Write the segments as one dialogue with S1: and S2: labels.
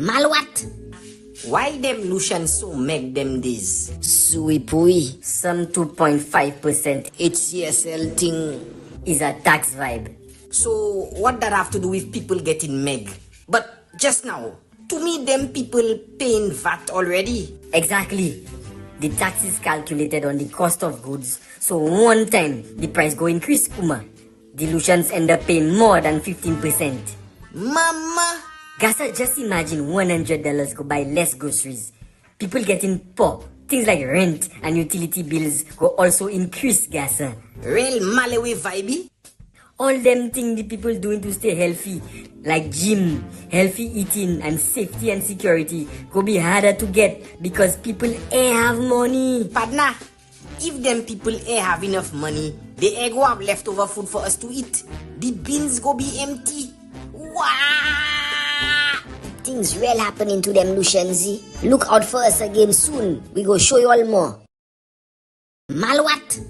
S1: Malwat? Why them Lucian so make them this?
S2: Suipui, some 2.5% HCSL thing is a tax vibe.
S1: So what that have to do with people getting meg? But just now, to me them people paying VAT already.
S2: Exactly. The tax is calculated on the cost of goods, so one time the price go increase, Uma. The Lucians end up paying more than 15%.
S1: Mama!
S2: Gasa, just imagine $100 go buy less groceries. People getting poor. Things like rent and utility bills go also increase, Gasa.
S1: Real Malawi vibe?
S2: All them things the people doing to stay healthy, like gym, healthy eating, and safety and security, go be harder to get because people ain't have money.
S1: Partner, if them people ain't have enough money, they ain't go have leftover food for us to eat. The bins go be empty. Wow!
S3: Things real happening to them Lucians. Look out for us again soon. We go show you all more.
S1: Malwat?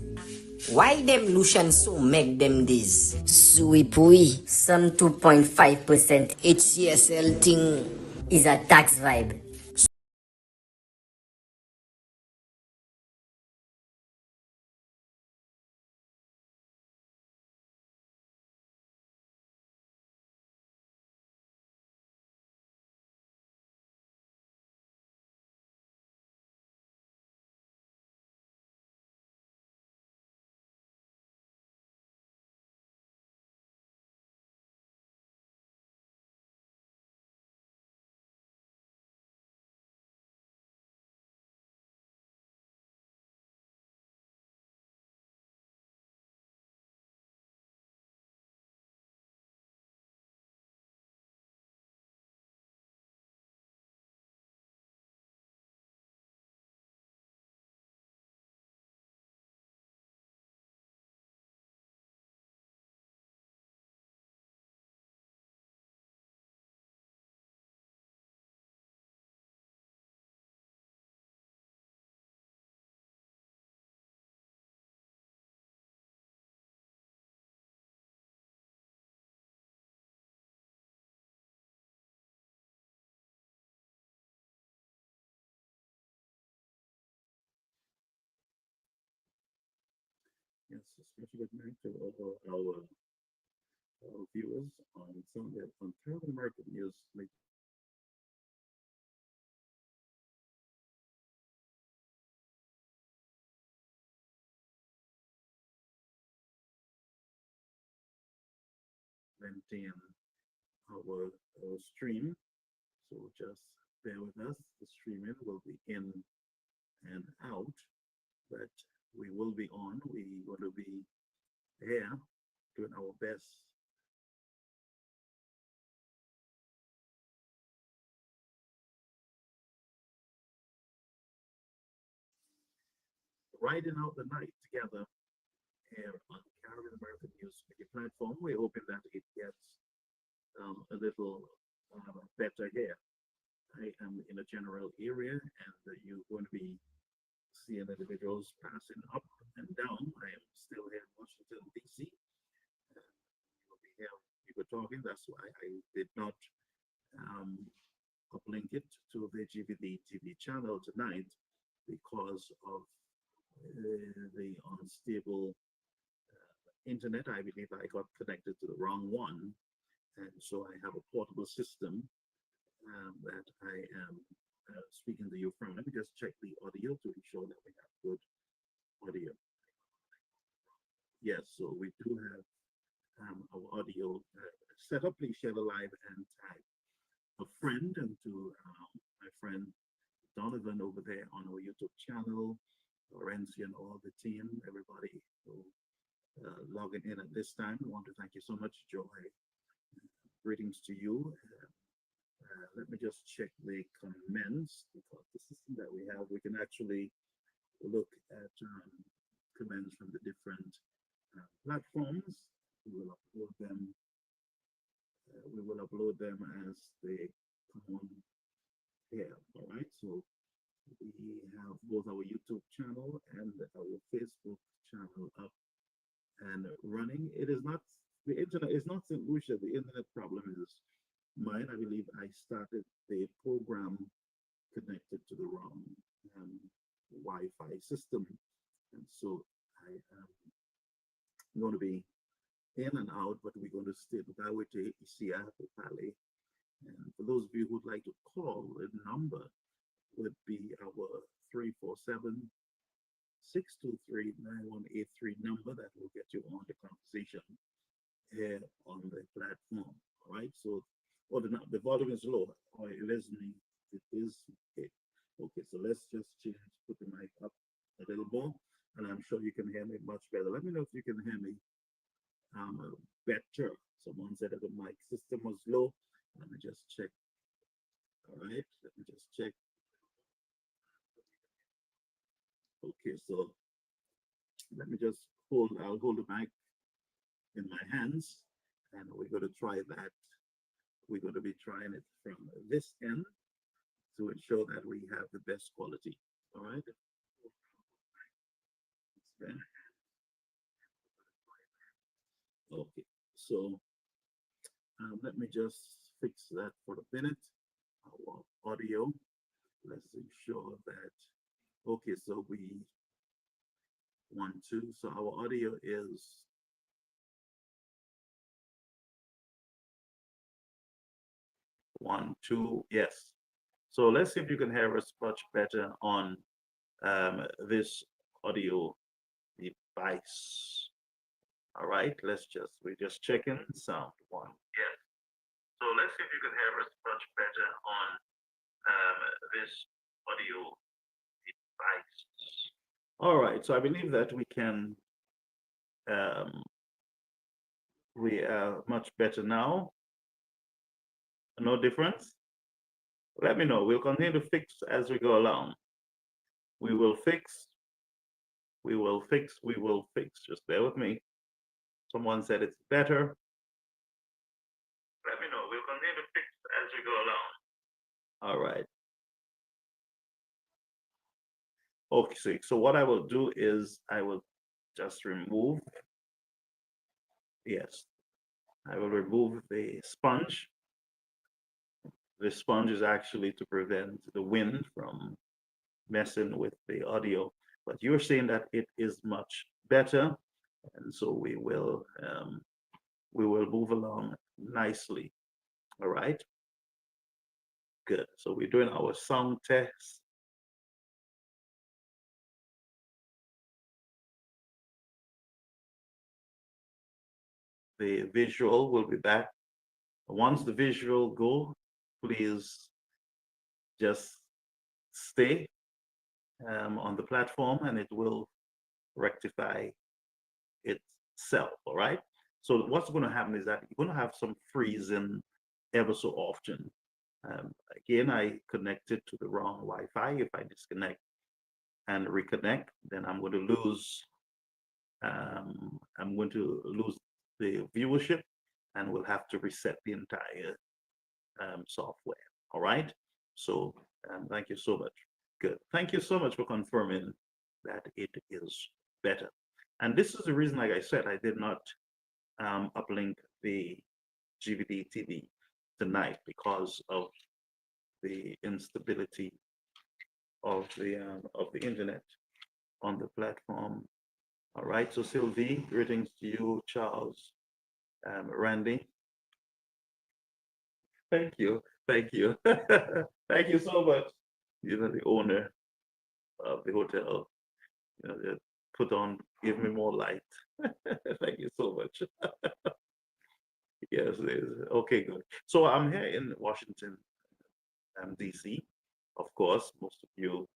S1: Why them Lucian so make them this?
S2: Suipui, some 2.5%
S1: HCSL thing
S2: is a tax vibe.
S4: Yes, especially with mental over our our viewers on Sunday on Caribbean American News. Maintain our stream. So just bear with us. The streaming will be in and out, but we will be on. We want to be here doing our best. Riding out the night together here on Caribbean American News Media platform. We're hoping that it gets a little better here. I am in a general area, and you're going to be seeing individuals passing up and down. I am still here in Washington, D.C. You'll be here, people talking. That's why I did not uplink it to the GVD TV channel tonight because of the unstable internet. I believe I got connected to the wrong one, and so I have a portable system that I am speaking to you from. Let me just check the audio to be sure that we have good audio. Yes, so we do have our audio set up. Please share the live and tag a friend, and to my friend Donovan over there on our YouTube channel, Lorenzi and all the team, everybody who logging in at this time. I want to thank you so much, Joy. Greetings to you. Let me just check the comments, because the system that we have, we can actually look at comments from the different platforms. We will upload them. As they come on here. All right. So we have both our YouTube channel and our Facebook channel up and running. It is not the internet is not St. Lucia. The internet problem is mine. I believe I started the program connected to the wrong Wi-Fi system, and so I am going to be in and out, but we're going to stay with our CIP Valley. And for those of you who'd like to call, the number would be our 347-623-9183 number that will get you on the conversation here on the platform. All right. So, the volume is low. Or listening, it is okay. Okay. So let's just put the mic up a little more, and I'm sure you can hear me much better. Let me know if you can hear me better. Someone said that the mic system was low. Let me just check. All right. Let me just check. Okay. So let me just I'll hold the mic in my hands, and we're going to try that. We're going to be trying it from this end to ensure that we have the best quality. All right. Okay. So let me just fix that for a minute. Our audio. Let's ensure that. Okay. So we 1, 2. So our audio is 1, 2. Yes. So let's see if you can hear us much better on this audio device. All right. We're just checking sound 1. Yes. So let's see if you can hear us much better on this audio device. All right. So I believe that we can. We are much better now. No difference? Let me know. We'll continue to fix as we go along. We will fix. We will fix. We will fix. Just bear with me. Someone said it's better. Let me know. We'll continue to fix as we go along. All right. Okay, so what I will do is I will just remove. Yes, I will remove the sponge. The sponge is actually to prevent the wind from messing with the audio, but you're saying that it is much better, and so we will we will move along nicely. All right. Good. So we're doing our sound test. The visual will be back. Once the visual go, please just stay on the platform and it will rectify itself. All right. So what's going to happen is that you're going to have some freezing ever so often. Again, I connected to the wrong Wi-Fi. If I disconnect and reconnect, then I'm going to lose. I'm going to lose the viewership, and we'll have to reset the entire software. All right. So thank you so much. Good. Thank you so much for confirming that it is better. And this is the reason, like I said, I did not uplink the GVD TV tonight because of the instability of the internet on the platform. All right. So Sylvie, greetings to you, Charles, Randy. Thank you. Thank you. Thank you so much. You know, the owner of the hotel, you know, they put on, give me more light. Thank you so much. Yes, it is. Okay, good. So I'm here in Washington, DC. Of course, most of you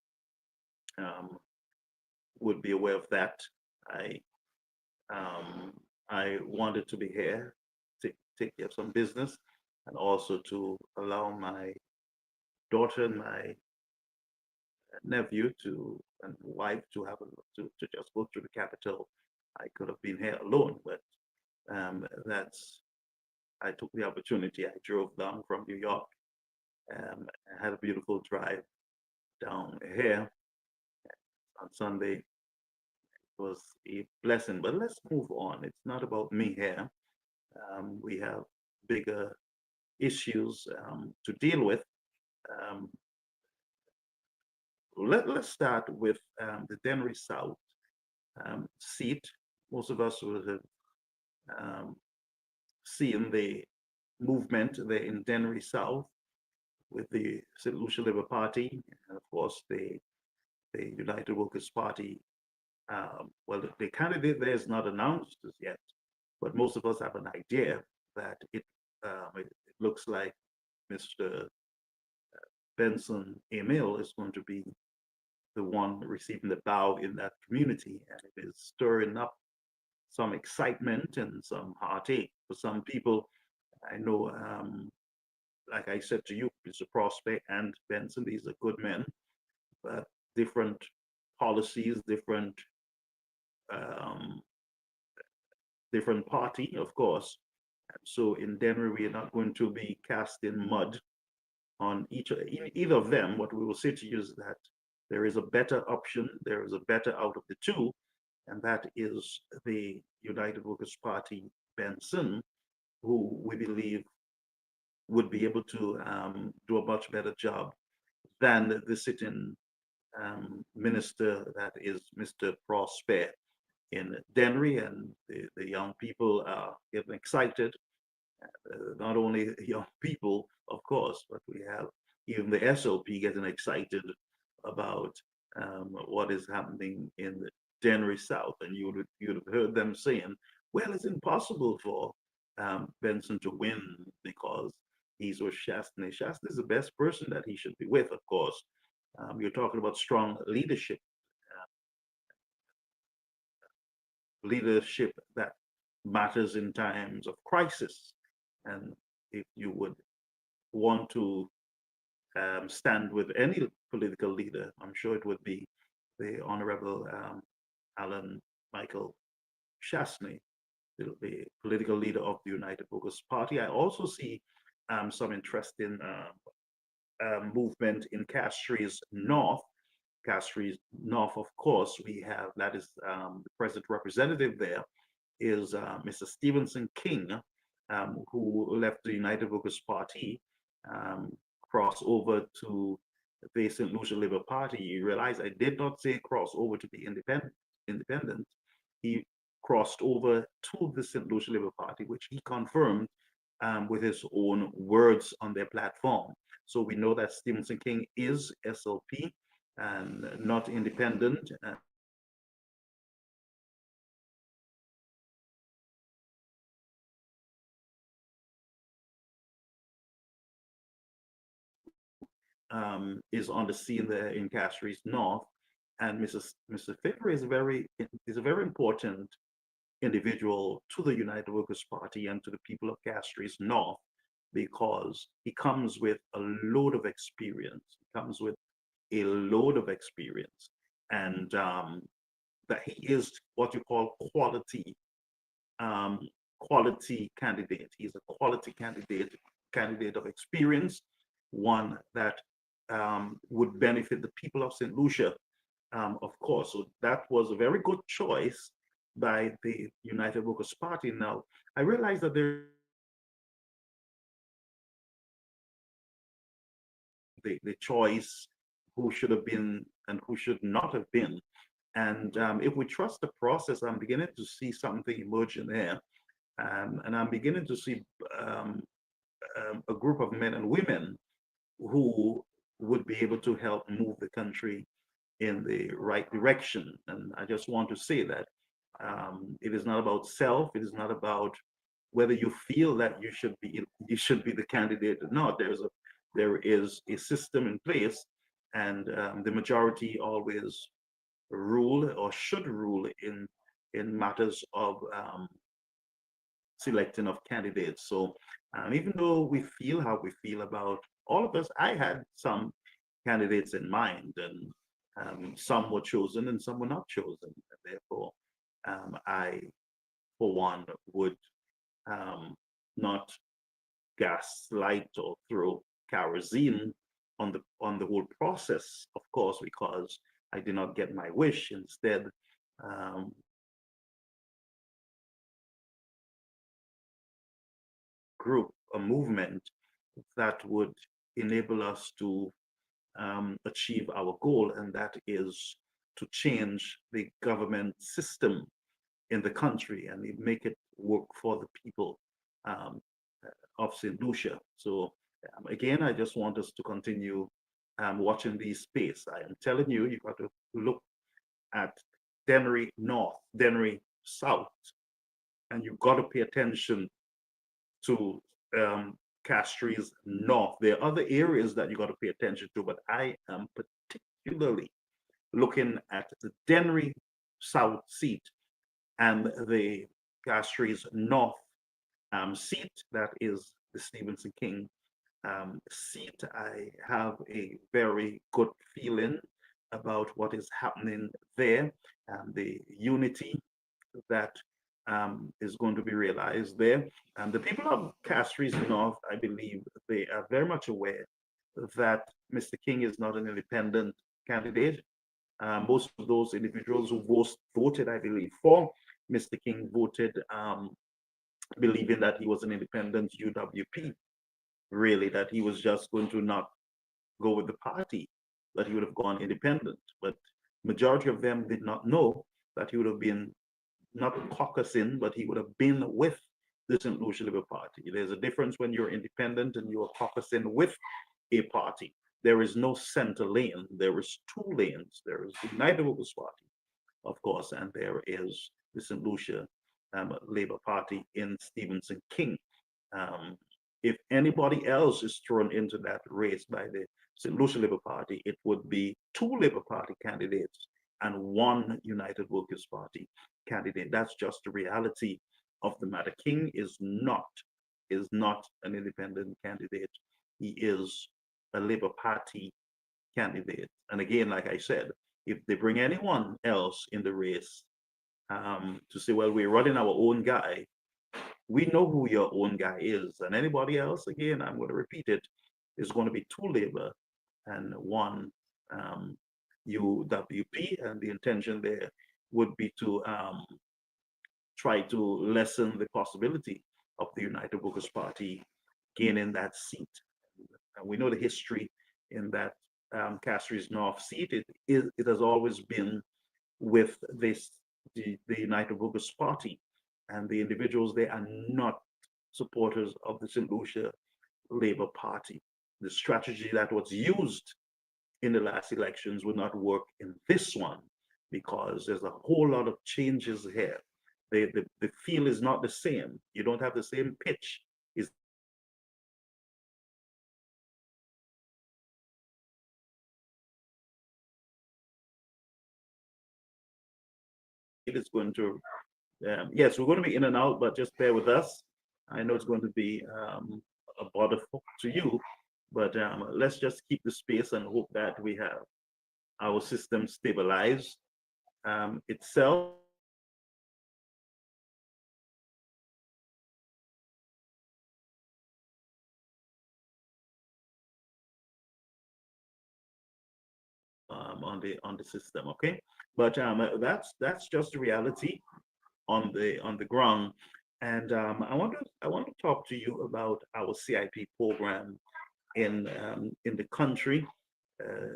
S4: would be aware of that. I I wanted to be here to take care of some business and also to allow my daughter and my nephew to and wife to have to just go through the capital. I could have been here alone, but that's I took the opportunity. I drove down from New York. I had a beautiful drive down here on Sunday. It was a blessing. But let's move on. It's not about me here. We have bigger issues to deal with. Um, let's start with the Denry South seat. Most of us would have seen the movement there in Denry South with the St. Lucia Labour Party and of course the United Workers Party. Well, the candidate there is not announced as yet, but most of us have an idea that it looks like Mr. Benson Emil is going to be the one receiving the bow in that community, and it is stirring up some excitement and some heartache for some people. I know, like I said to you, Mr. Prospect and Benson, these are good men, but different policies, different party, of course. And so in Denver, we are not going to be casting mud on either of them. What we will say to you is that there is a better option, there is a better out of the two, and that is the United Workers Party Benson, who we believe would be able to do a much better job than the sitting minister, that is Mr. Prosper in Denry, and the young people are getting excited. Not only young people, of course, but we have even the SLP getting excited about what is happening in the Denry South, and you'd have heard them saying, "Well, it's impossible for Benson to win because he's with Shastney. Shastney is the best person that he should be with, of course." You're talking about strong leadership, leadership that matters in times of crisis. And if you would want to stand with any political leader, I'm sure it would be the Honorable Alan Michael Shastney, the political leader of the United Workers Party. I also see some interesting movement in Castries North. Castries North, of course, we have, that is the present representative there is Mr. Stevenson King, who left the United Workers Party, crossed over to the St. Lucia Labour Party. You realize I did not say cross over to be independent. He crossed over to the St. Lucia Labour Party, which he confirmed with his own words on their platform. So we know that Stevenson King is SLP and not independent. Is on the scene there in Castries North, and Mr. Faber is a very important individual to the United Workers' Party and to the people of Castries North, because he comes with a load of experience. He comes with a load of experience, and that he is what you call um, quality candidate. He's a quality candidate of experience, one that would benefit the people of St. Lucia, of course. So that was a very good choice by the United Workers' Party. Now, I realize that the choice who should have been and who should not have been. And if we trust the process, I'm beginning to see something emerging there. And I'm beginning to see a group of men and women who would be able to help move the country in the right direction. And I just want to say that it is not about self. It is not about whether you feel that you should be the candidate or not. There is a system in place, and the majority always rule or should rule in matters of selecting of candidates. So even though we feel how we feel about all of us, I had some candidates in mind, and some were chosen and some were not chosen. And therefore, I, for one, would not gaslight or throw kerosene on the whole process, of course, because I did not get my wish. Instead, group, a movement that would enable us to achieve our goal, and that is to change the government system in the country and make it work for the people um, of St. Lucia. So again, I just want us to continue watching these space. I am telling you, you got to look at Dennery North, Dennery South, and you've got to pay attention to Castries North. There are other areas that you got to pay attention to, but I am particularly looking at the Dennery South seat and the Castries North seat, that is the Stevenson King seat. I have a very good feeling about what is happening there and the unity that is going to be realized there. And the people of Castries North, I believe, they are very much aware that Mr. King is not an independent candidate. Most of those individuals who voted, I believe, for Mr. King voted believing that he was an independent UWP, really, that he was just going to not go with the party, that he would have gone independent. But majority of them did not know that he would have been not caucusing, but he would have been with the St. Lucia Labour Party. There's a difference when you're independent and you're caucusing with a party. There is no center lane. There is two lanes. There is the United Workers' Party, of course, and there is the St. Lucia Labour Party in Stevenson King. If anybody else is thrown into that race by the St. Lucia Labour Party, it would be two Labour Party candidates and one United Workers' Party candidate. That's just the reality of the matter. King is not an independent candidate. He is a Labour Party candidate. And again, like I said, if they bring anyone else in the race to say, well, we're running our own guy, we know who your own guy is. And anybody else, again, I'm going to repeat it, is going to be two Labour and one UWP. And the intention there would be to try to lessen the possibility of the United Workers' Party gaining that seat. And we know the history in that Castries North seat. It has always been with this the United Workers' Party, and the individuals there are not supporters of the St. Lucia Labour Party. The strategy that was used in the last elections will not work in this one because there's a whole lot of changes here. The feel is not the same. You don't have the same pitch. It's going to, yes, we're going to be in and out, but just bear with us. I know it's going to be a bother to you, but let's just keep the space and hope that we have our system stabilized itself. On the system, okay, but that's just the reality on the ground. And I want to talk to you about our CIP program in the country.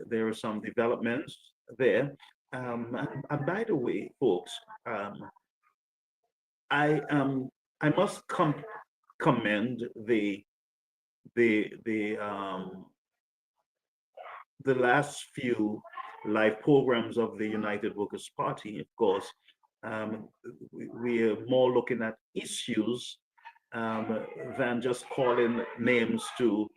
S4: There are some developments there. And by the way, folks, I I must commend the the um, the last few live programs of the United Workers' Party. Of course, we are more looking at issues than just calling names to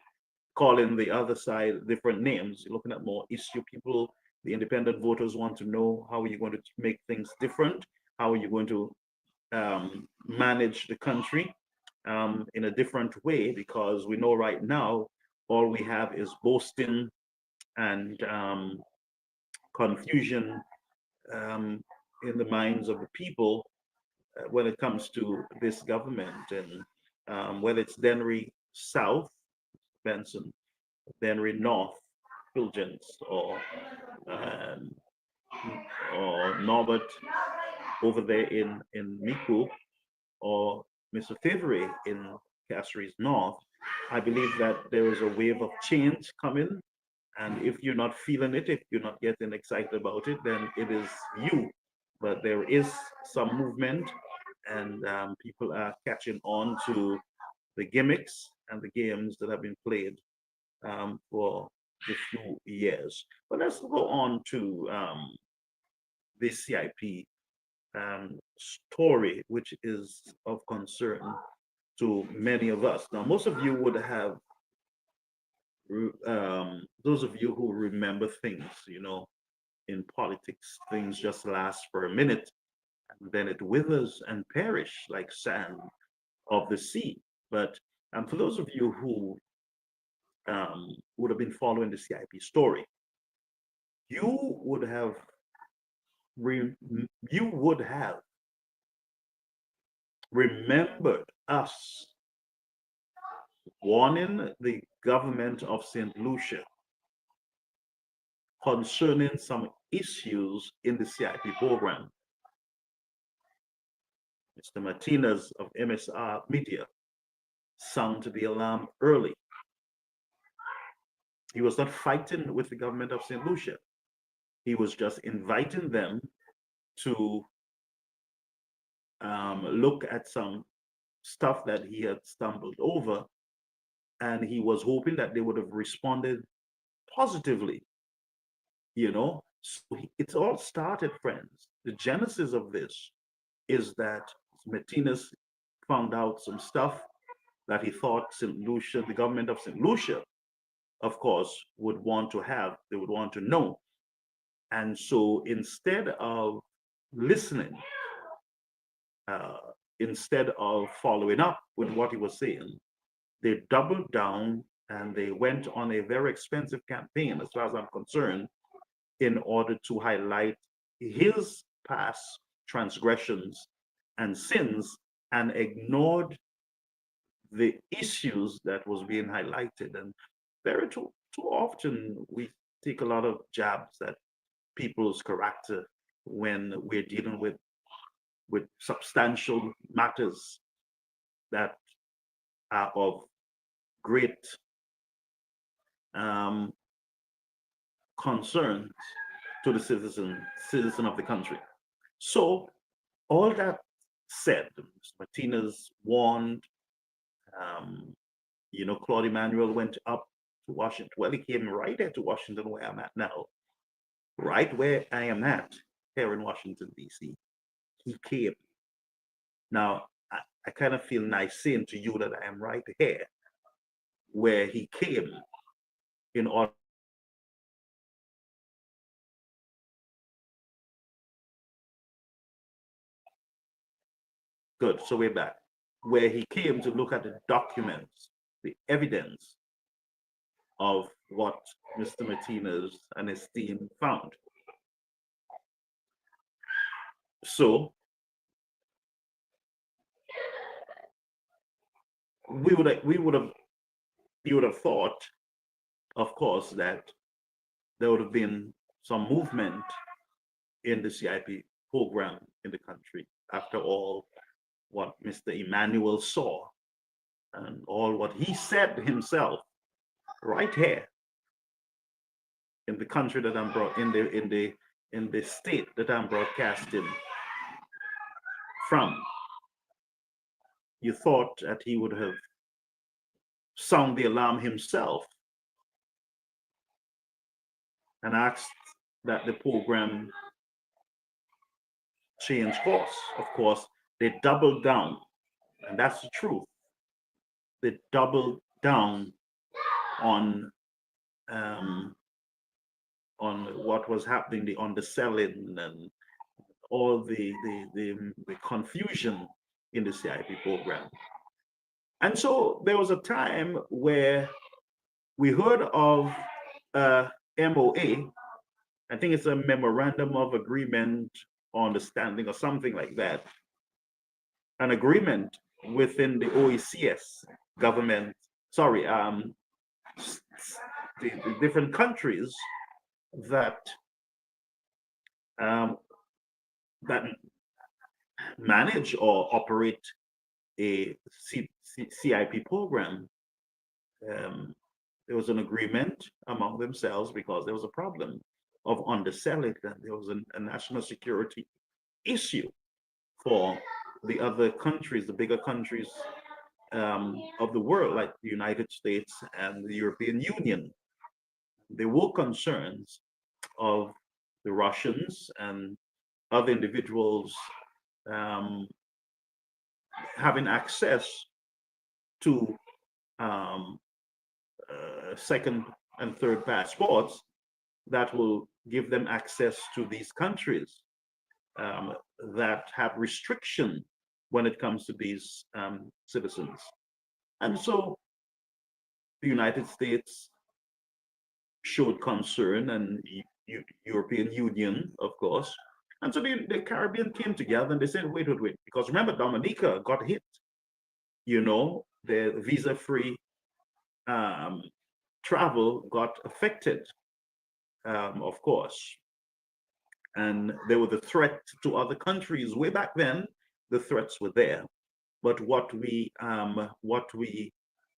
S4: calling the other side different names. You're looking at more issue. People, the independent voters want to know how are you going to make things different? How are you going to manage the country in a different way? Because we know right now all we have is boasting and confusion in the minds of the people when it comes to this government, and whether it's Dennery South, Benson, Dennery North, Fulgence, um, or Norbert over there in Miku, or Mr. Favre in Castries North. I believe that there is a wave of change coming. And if you're not feeling it, if you're not getting excited about it, then it is you. But there is some movement, and people are catching on to the gimmicks and the games that have been played for a few years. But let's go on to the CIP story, which is of concern to many of us. Now, most of you would have, those of you who remember things, in politics, things just last for a minute and then it withers and perish like sand of the sea. But for those of you who would have been following the CIP story, you would have you would have remembered us warning the government of St. Lucia concerning some issues in the CIP program. Mr. Martinez of MSR Media sounded the alarm early. He was not fighting with the government of St. Lucia. He was just inviting them to look at some stuff that he had stumbled over, and he was hoping that they would have responded positively. So it's all started, friends. The genesis of this is that Martinez found out some stuff that he thought St. Lucia, the government of St. Lucia, of course, would want to have, they would want to know. And so instead of listening, instead of following up with what he was saying, they doubled down and they went on a very expensive campaign, as far as I'm concerned, in order to highlight his past transgressions and sins, and ignored the issues that was being highlighted. And very too often we take a lot of jabs at people's character when we're dealing with substantial matters that are of great concern to the citizen of the country. So all that said, Mr. Martinez warned. Claude Emmanuel went up to Washington. Well, he came right there to Washington, where I'm at now, right where I am at here in Washington, D.C. He came. Now, I kind of feel nice saying to you that I am right here where he came in order. Good, so we're back. Where he came to look at the documents, the evidence of what Mr. Martinez and his team found. So you would have thought, of course, that there would have been some movement in the CIP program in the country. After all, what Mr. Emmanuel saw and all what he said himself right here in the country that I'm brought in the state that I'm broadcasting from, you thought that he would have sound the alarm himself and asked that the program change course. Of course, they doubled down, and that's the truth. They doubled down on what was happening, the underselling and all the confusion in the CIP program. And so there was a time where we heard of MOA. I think it's a memorandum of agreement or understanding or something like that. An agreement within the OECS government, the different countries that that manage or operate a CIP program. There was an agreement among themselves because there was a problem of underselling, and there was a national security issue for the other countries, the bigger countries of the world, like the United States and the European Union. There were concerns of the Russians and other individuals having access to second and third passports that will give them access to these countries that have restriction when it comes to these citizens. And so the United States showed concern, and European Union, of course. And so the Caribbean came together and they said, wait, because remember, Dominica got hit, the visa-free travel got affected, of course. And there was the threat to other countries. Way back then, the threats were there. But what we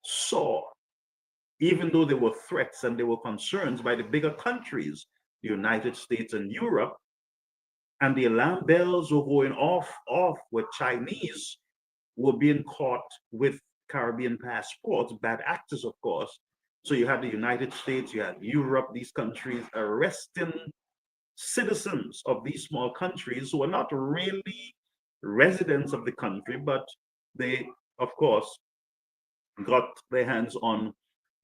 S4: saw, even though there were threats and there were concerns by the bigger countries, the United States and Europe, and the alarm bells were going off where Chinese were being caught with Caribbean passports, bad actors, of course. So you had the United States, you had Europe, these countries arresting citizens of these small countries who are not really residents of the country, but they, of course, got their hands on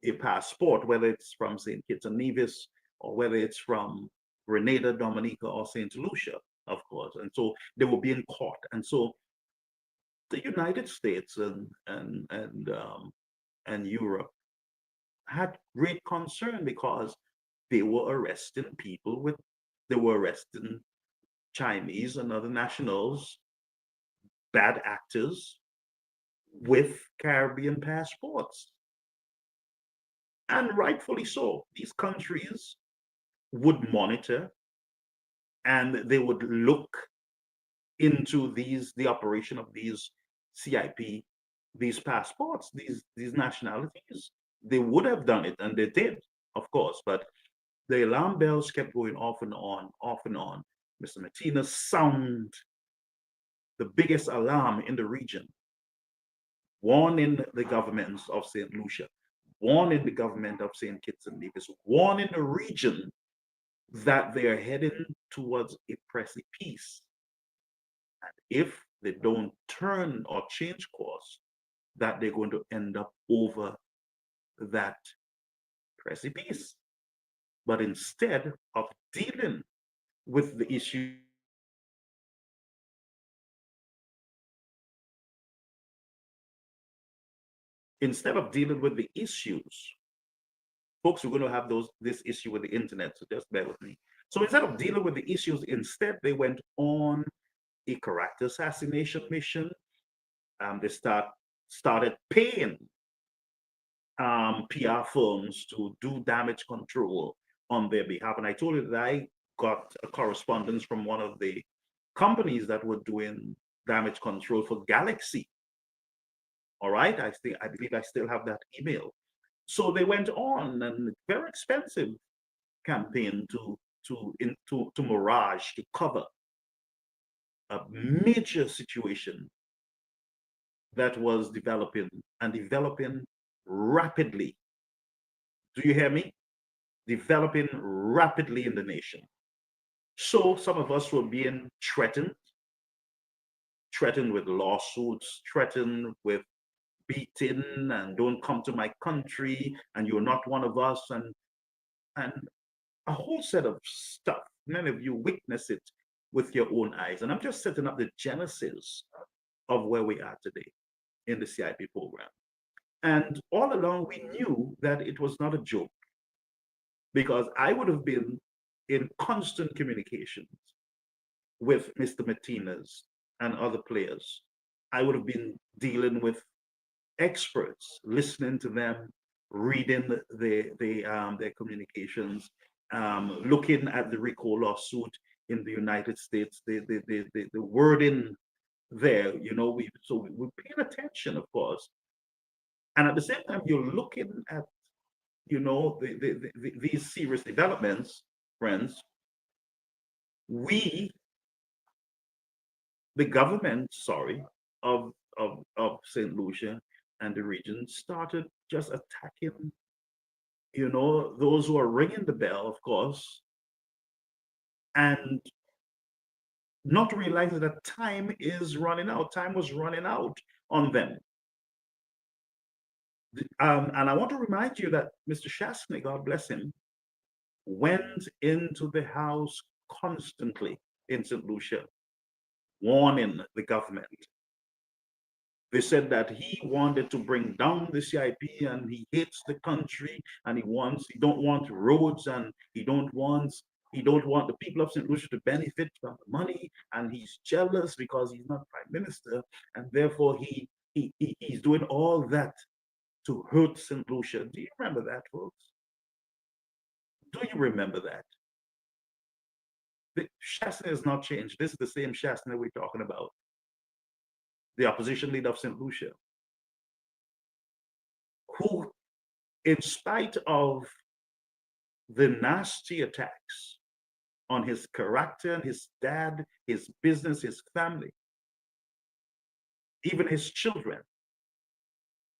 S4: a passport, whether it's from St. Kitts and Nevis or whether it's from Grenada, Dominica, or St. Lucia, of course. And so they were being caught. And so the United States and Europe had great concern because they were arresting Chinese and other nationals, bad actors with Caribbean passports. And rightfully so. These countries would monitor and they would look into the operation of these CIP, these passports, these nationalities. They would have done it, and they did, of course, but the alarm bells kept going off and on, off and on. Mr. Martinez sound the biggest alarm in the region, warning the governments of St. Lucia, warning the government of St. Kitts and Nevis, warning the region that they are heading towards a precipice. And if they don't turn or change course, that they're going to end up over that precipice. But instead of dealing with the issue, instead of dealing with the issues, folks, we're going to have this issue with the internet, so just bear with me. So instead of dealing with the issues, instead they went on a character assassination mission. They started paying PR firms to do damage control on their behalf. And I told you that I got a correspondence from one of the companies that were doing damage control for Galaxy. All right, I believe I still have that email. So they went on and very expensive campaign to Mirage to cover a major situation that was developing and developing rapidly. Do you hear me? Developing rapidly in the nation. So some of us were being threatened with lawsuits, threatened with beating, and don't come to my country, and you're not one of us, and a whole set of stuff. Many of you witness it with your own eyes. And I'm just setting up the genesis of where we are today in the CIP program. And all along, we knew that it was not a joke, because I would have been in constant communications with Mr. Martinez and other players. I would have been dealing with experts, listening to them, reading their communications, looking at the RICO lawsuit in the United States, the wording there, we're paying attention, of course. And at the same time, you're looking at, these serious developments, friends. The government, of St. Lucia and the region started just attacking, those who are ringing the bell, of course, and not realizing that time is running out. Time was running out on them. And I want to remind you that Mr. Shastney, God bless him, went into the house constantly in St. Lucia, warning the government. They said that he wanted to bring down the CIP, and he hates the country, and he don't want roads, and he don't want the people of St. Lucia to benefit from the money, and he's jealous because he's not prime minister, and therefore he's doing all that to hurt St. Lucia. Do you remember that, folks? Do you remember that? The Shastney has not changed. This is the same Shastney we're talking about, the opposition leader of St. Lucia, who, in spite of the nasty attacks on his character, his dad, his business, his family, even his children,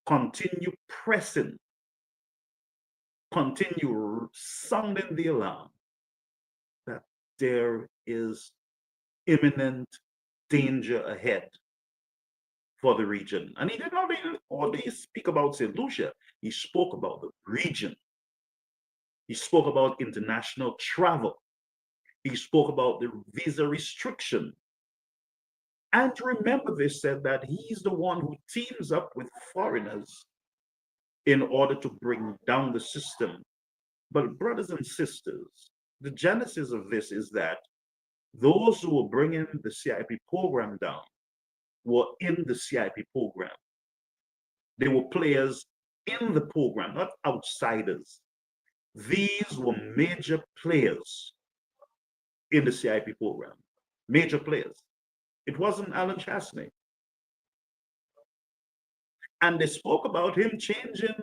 S4: continue pressing, continue sounding the alarm that there is imminent danger ahead for the region. And he did not only speak about St. Lucia, he spoke about the region. He spoke about international travel. He spoke about the visa restriction. And remember, they said that he's the one who teams up with foreigners in order to bring down the system. But brothers and sisters, the genesis of this is that those who were bringing the CIP program down were in the CIP program. They were players in the program, not outsiders. These were major players in the CIP program, major players. It wasn't Alan Chastney. And they spoke about him changing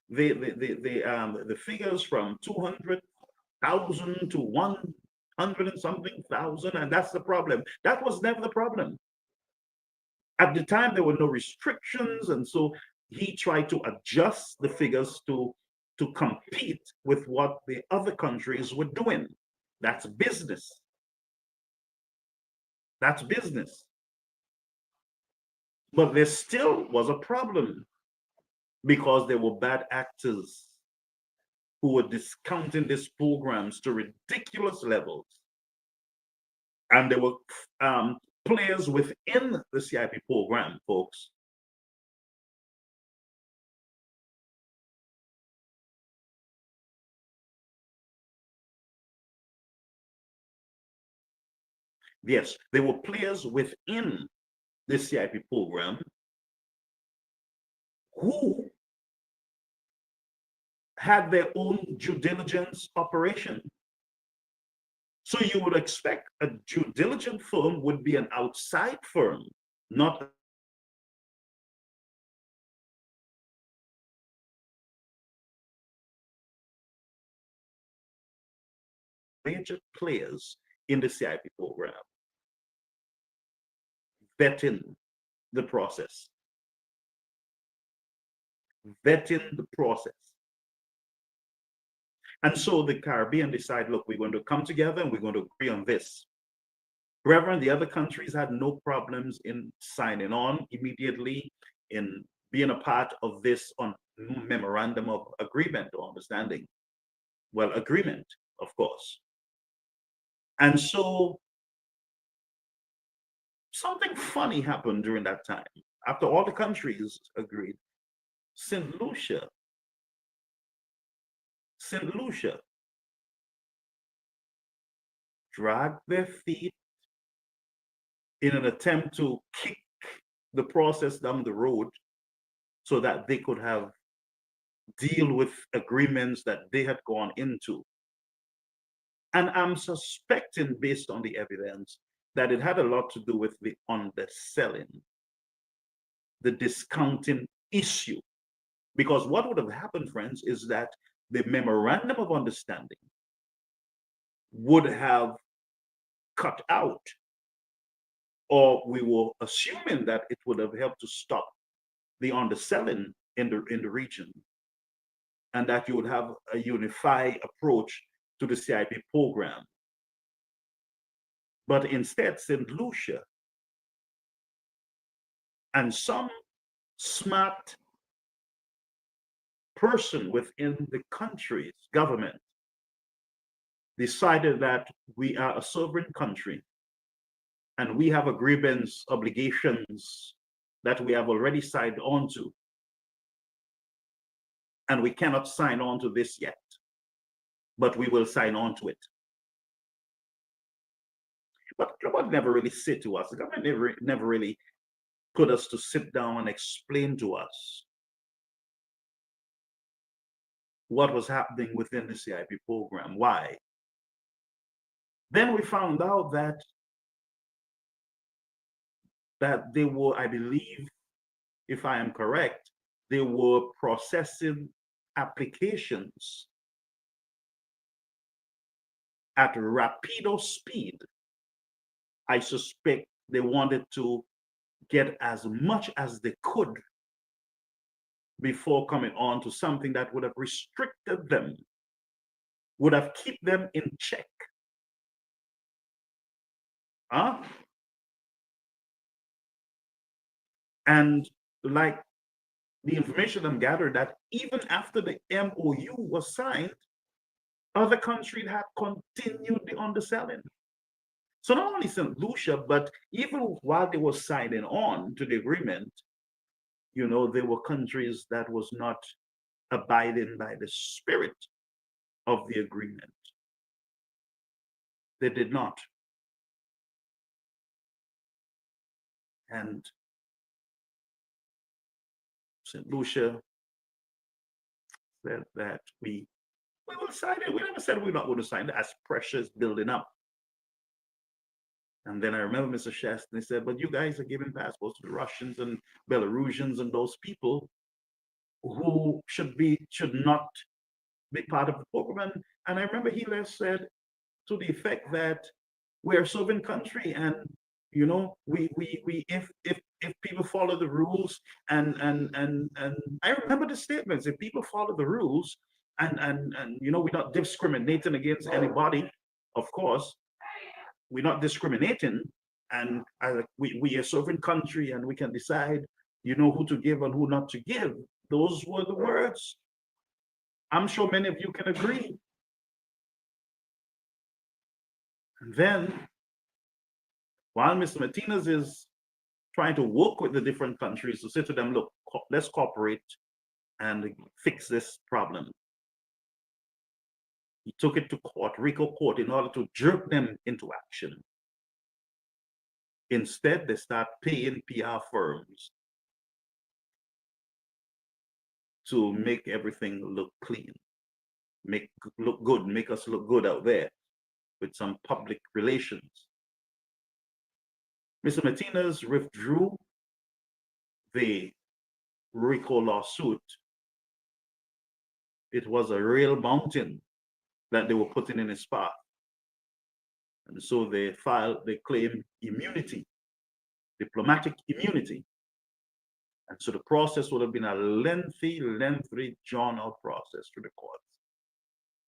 S4: the figures from 200,000 to 100 and something thousand, and that's the problem. That was never the problem. At the time, there were no restrictions, and so he tried to adjust the figures to compete with what the other countries were doing. That's business. That's business. But there still was a problem because there were bad actors who were discounting these programs to ridiculous levels. And there were players within the CIP program, folks. Yes, there were players within the CIP program who had their own due diligence operation. So you would expect a due diligence firm would be an outside firm, not major players in the CIP program, vetting the process, vetting the process. And so the Caribbean decide, look, we're going to come together and we're going to agree on this. Reverend, the other countries had no problems in signing on immediately, in being a part of this on memorandum of agreement or understanding. Well, agreement, of course. And so something funny happened during that time. After all the countries agreed, St. Lucia dragged their feet in an attempt to kick the process down the road so that they could have deal with agreements that they had gone into. And I'm suspecting, based on the evidence, that it had a lot to do with the underselling, the discounting issue. Because what would have happened, friends, is that the memorandum of understanding would have cut out, or we were assuming that it would have helped to stop the underselling in the region, and that you would have a unified approach to the CIP program. But instead, St. Lucia and some smart person within the country's government decided that we are a sovereign country and we have agreements, obligations that we have already signed on to. And we cannot sign on to this yet, but we will sign on to it. But the government never really said to us, the government never really put us to sit down and explain to us what was happening within the CIP program. Why? Then we found out that they were, I believe, if I am correct, they were processing applications at rapido speed. I suspect they wanted to get as much as they could before coming on to something that would have restricted them, would have kept them in check. And like the information I'm gathered, that even after the MOU was signed, other countries had continued the underselling. So not only St. Lucia, but even while they were signing on to the agreement, you know, there were countries that was not abiding by the spirit of the agreement. They did not. And St. Lucia said that we will sign it. We never said we're not going to sign it as pressure is building up. And then I remember Mr. Shaston said, but you guys are giving passports to the Russians and Belarusians and those people who should not be part of the program. And I remember he said to the effect that we're a sovereign country, and you know, if if people follow the rules, and I remember the statements, if people follow the rules, and you know, we're not discriminating against anybody, of course, we're not discriminating, and we are a sovereign country, and we can decide, you know, who to give and who not to give. Those were the words. I'm sure many of you can agree. And then, while Mr. Martinez is trying to work with the different countries to say to them, look, let's cooperate and fix this problem, he took it to court, RICO court, in order to jerk them into action. Instead, they start paying PR firms to make everything look clean, look good, make us look good out there with some public relations. Mr. Martinez withdrew the RICO lawsuit. It was a real mountain that they were putting in his path. And so they claim immunity, diplomatic immunity. And so the process would have been a lengthy, drawn-out process through the courts.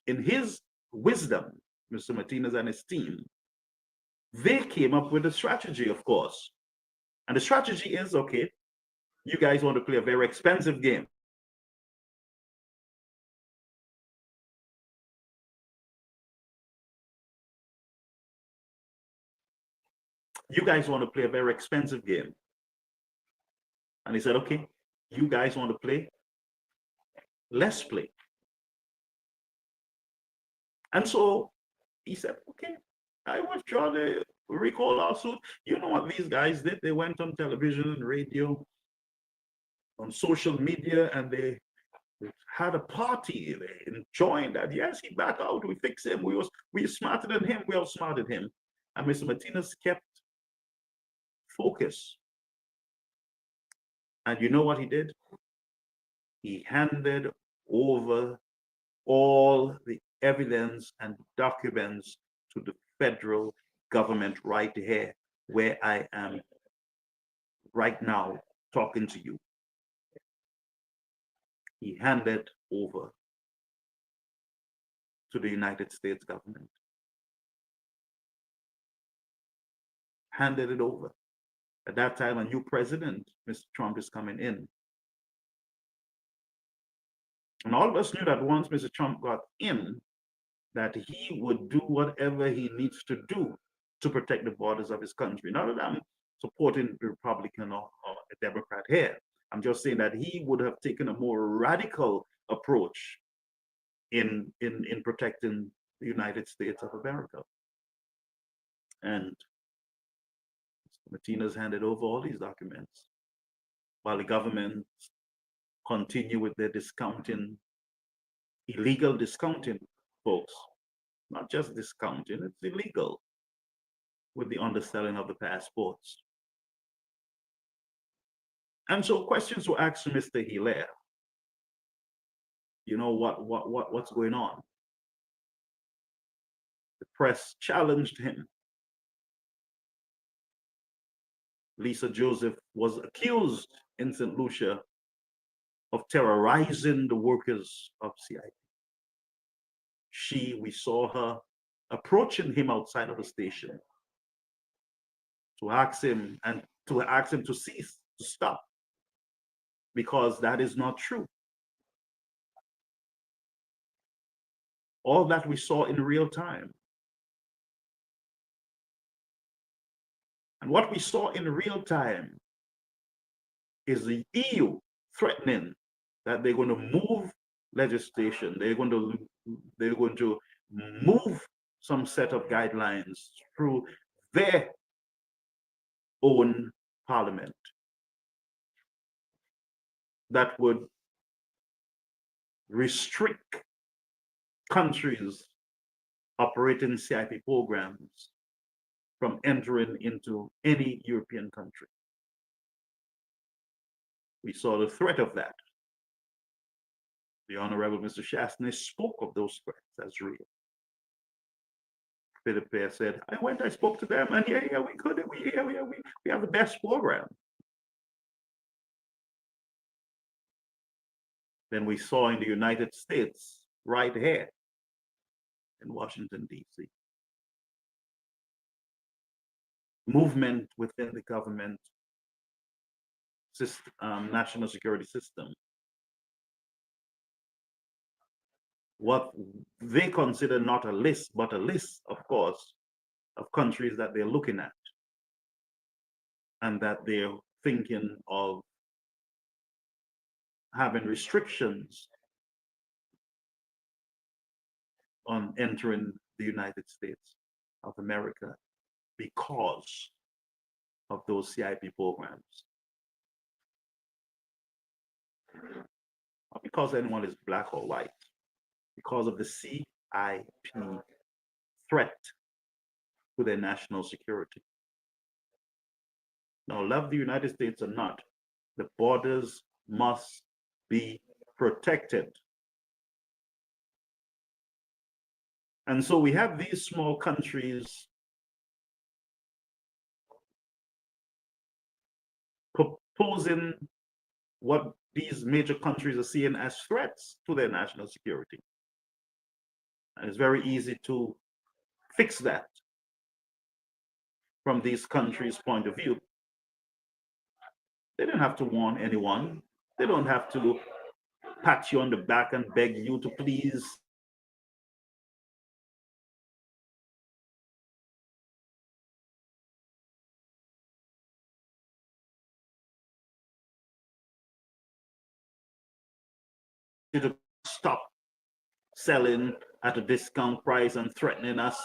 S4: In his wisdom, Mr. Martinez and his team, they came up with a strategy, of course. And the strategy is, okay, you guys want to play a very expensive game. You guys want to play a very expensive game. And he said, okay, you guys want to play? Let's play. And so he said, okay, I withdraw the RICO lawsuit. You know what these guys did? They went on television, radio, on social media, and they had a party. They enjoyed that. Yes, he backed out. We fixed him. We smarter than him. We outsmarted him. And Mr. Martinez kept focus. And you know what he did? He handed over all the evidence and documents to the federal government right here, where I am right now talking to you. He handed over to the United States government. Handed it over. At that time, a new president, Mr. Trump, is coming in. And all of us knew that once Mr. Trump got in, that he would do whatever he needs to do to protect the borders of his country. Not that I'm supporting the Republican or a Democrat here. I'm just saying that he would have taken a more radical approach in protecting the United States of America. And Martinez handed over all these documents while the government continue with their discounting, illegal discounting, folks. Not just discounting, it's illegal with the underselling of the passports. And so questions were asked to Mr. Hilaire. You know, what's going on? The press challenged him. Lisa Joseph was accused in St. Lucia of terrorizing the workers of CIP. We saw her approaching him outside of the station to ask him to cease, to stop, because that is not true. All that we saw in real time. And what we saw in real time is the EU threatening that they're going to move legislation, they're going to move some set of guidelines through their own parliament that would restrict countries operating CIP programs from entering into any European country. We saw the threat of that. The Honorable Mr. Shastney spoke of those threats as real. Philippe said, I spoke to them, and we have the best program. than we saw in the United States right here in Washington, D.C. Movement within the government system, national security system. What they consider not a list, but a list, of course, of countries that they're looking at and that they're thinking of having restrictions on entering the United States of America because of those CIP programs. Not because anyone is black or white, because of the CIP threat to their national security. Now, love the United States or not, the borders must be protected. And so we have these small countries proposing what these major countries are seeing as threats to their national security. And it's very easy to fix that from these countries' point of view. They don't have to warn anyone. They don't have to pat you on the back and beg you to please to stop selling at a discount price and threatening us,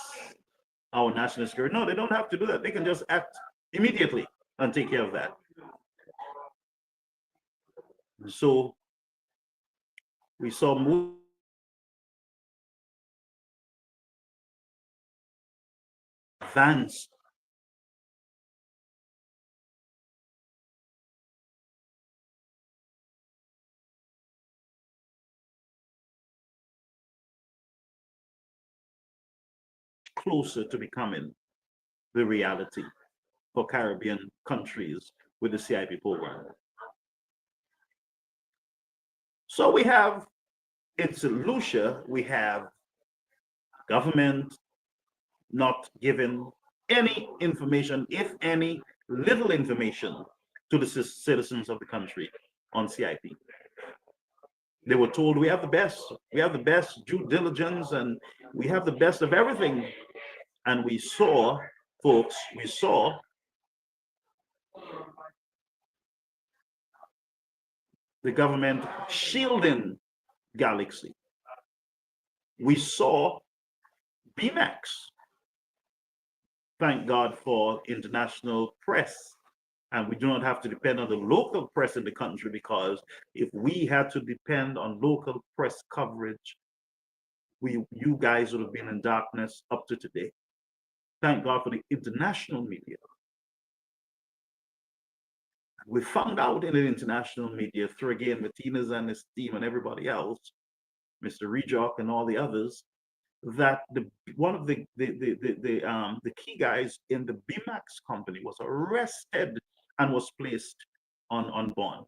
S4: our national security. No, they don't have to do that. They can just act immediately and take care of that. So we saw more advanced closer to becoming the reality for Caribbean countries with the CIP program. So we have in St. Lucia, we have government not giving any information, if any, little information to the citizens of the country on CIP. They were told we have the best due diligence and we have the best of everything. And we saw, folks, we saw the government shielding Galaxy. We saw BMAX. Thank God for international press. And we do not have to depend on the local press in the country, because if we had to depend on local press coverage, you guys would have been in darkness up to today. Thank God for the international media. We found out in the international media through, again, Martinez and his team and everybody else, Mr. Rejock and all the others, that one of the key guys in the BMAX company was arrested and was placed on bond.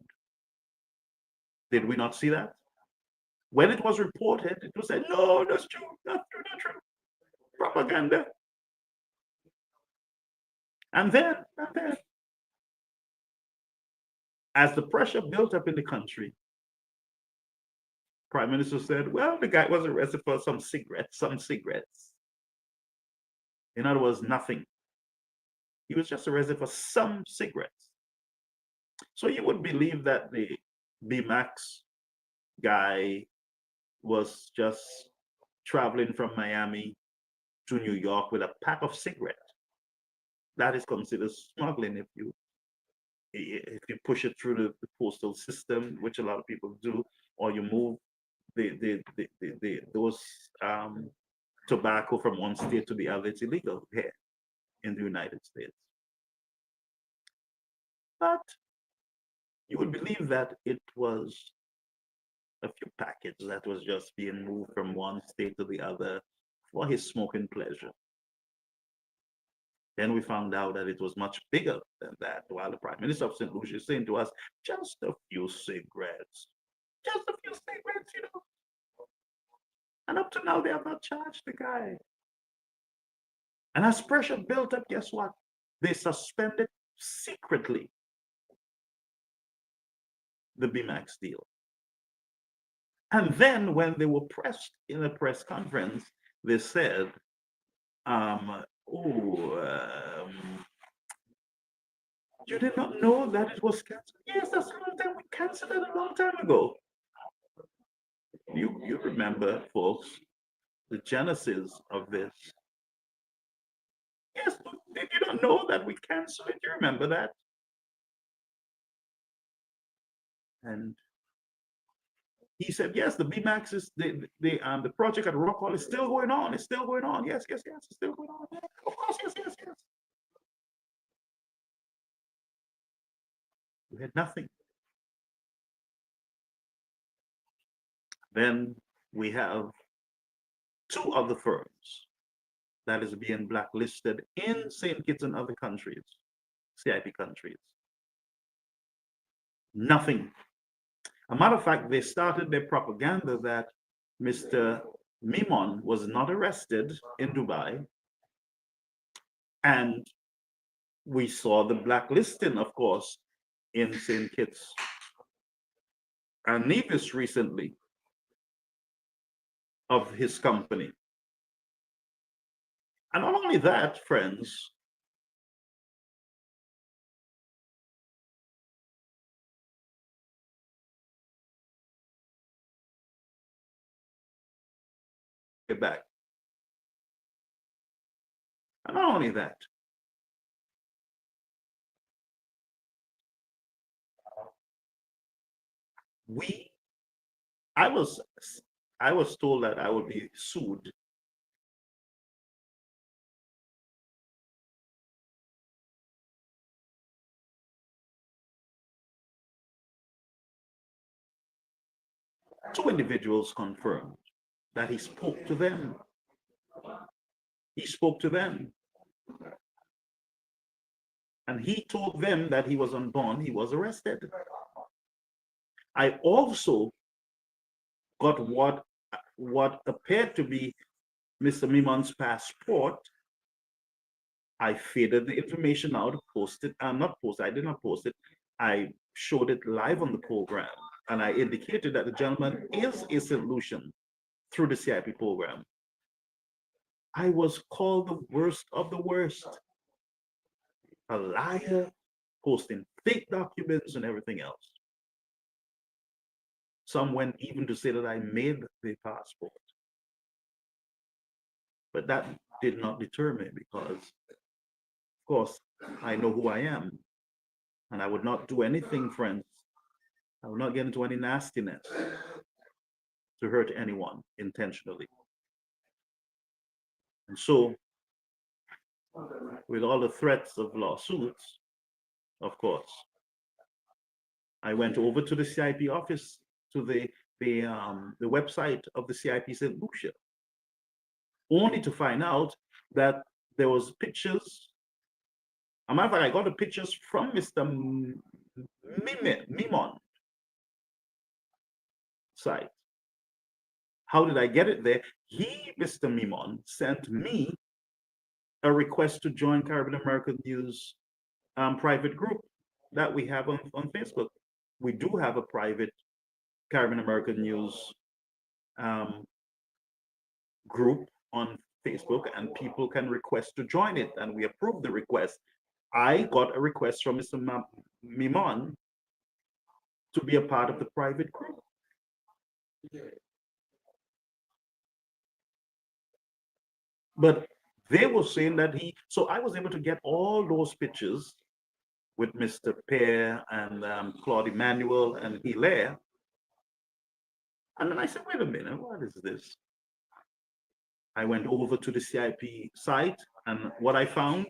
S4: Did we not see that? When it was reported, it was said, no, that's true, not true, not true. Propaganda. And then, as the pressure built up in the country, Prime Minister said, well, the guy was arrested for some cigarettes. In other words, nothing. He was just arrested for some cigarettes. So you would believe that the BMAX guy was just traveling from Miami to New York with a pack of cigarettes. That is considered smuggling if you push it through the postal system, which a lot of people do, or you move those tobacco from one state to the other. It's illegal here in the United States. But you would believe that it was a few packets that was just being moved from one state to the other for his smoking pleasure. Then we found out that it was much bigger than that, while the Prime Minister of St. Lucia is saying to us, just a few cigarettes, just a your statements, you know. And up to now, they have not charged the guy. And as pressure built up, guess what? They suspended secretly the BMAX deal. And then when they were pressed in a press conference, they said, you did not know that it was canceled? Yes, that's a long time. We canceled it a long time ago. You remember, folks, the genesis of this. Yes, but did you not know that we canceled it? You remember that? And he said, yes, the BMAX is the project at Rockwall is still going on. It's still going on. Yes, yes, yes, it's still going on. Yeah, of course, yes, yes, yes. We had nothing. Then we have two other firms that is being blacklisted in St. Kitts and other countries, CIP countries. Nothing. A matter of fact, they started their propaganda that Mr. Mimon was not arrested in Dubai. And we saw the blacklisting, of course, in St. Kitts and Nevis recently of his company. And not only that, friends, get back. And not only that, I was told that I would be sued two individuals confirmed that he spoke to them. He spoke to them. And he told them that he was on bond, he was arrested. I also got what appeared to be Mr. Mimon's passport. I faded the information out, posted, I did not post it. I showed it live on the program, and I indicated that the gentleman is a solution through the CIP program. I was called the worst of the worst. A liar, posting fake documents and everything else. Some went even to say that I made the passport. But that did not deter me because, of course, I know who I am. And I would not do anything, friends. I would not get into any nastiness to hurt anyone intentionally. And so, with all the threats of lawsuits, of course, I went over to the CIP office, to the website of the CIP St. Lucia, only to find out that there was pictures. A matter of fact, I got the pictures from Mr. Mimon site. How did I get it there? He, Mr. Mimon, sent me a request to join Caribbean American News private group that we have on Facebook. We do have a private Caribbean American News group on Facebook, and people can request to join it, and we approve the request. I got a request from Mr. Mimon to be a part of the private group. But they were saying that so I was able to get all those pictures with Mr. Pear and Claude Emmanuel and Hilaire. And then I said, wait a minute, what is this? I went over to the CIP site, and what I found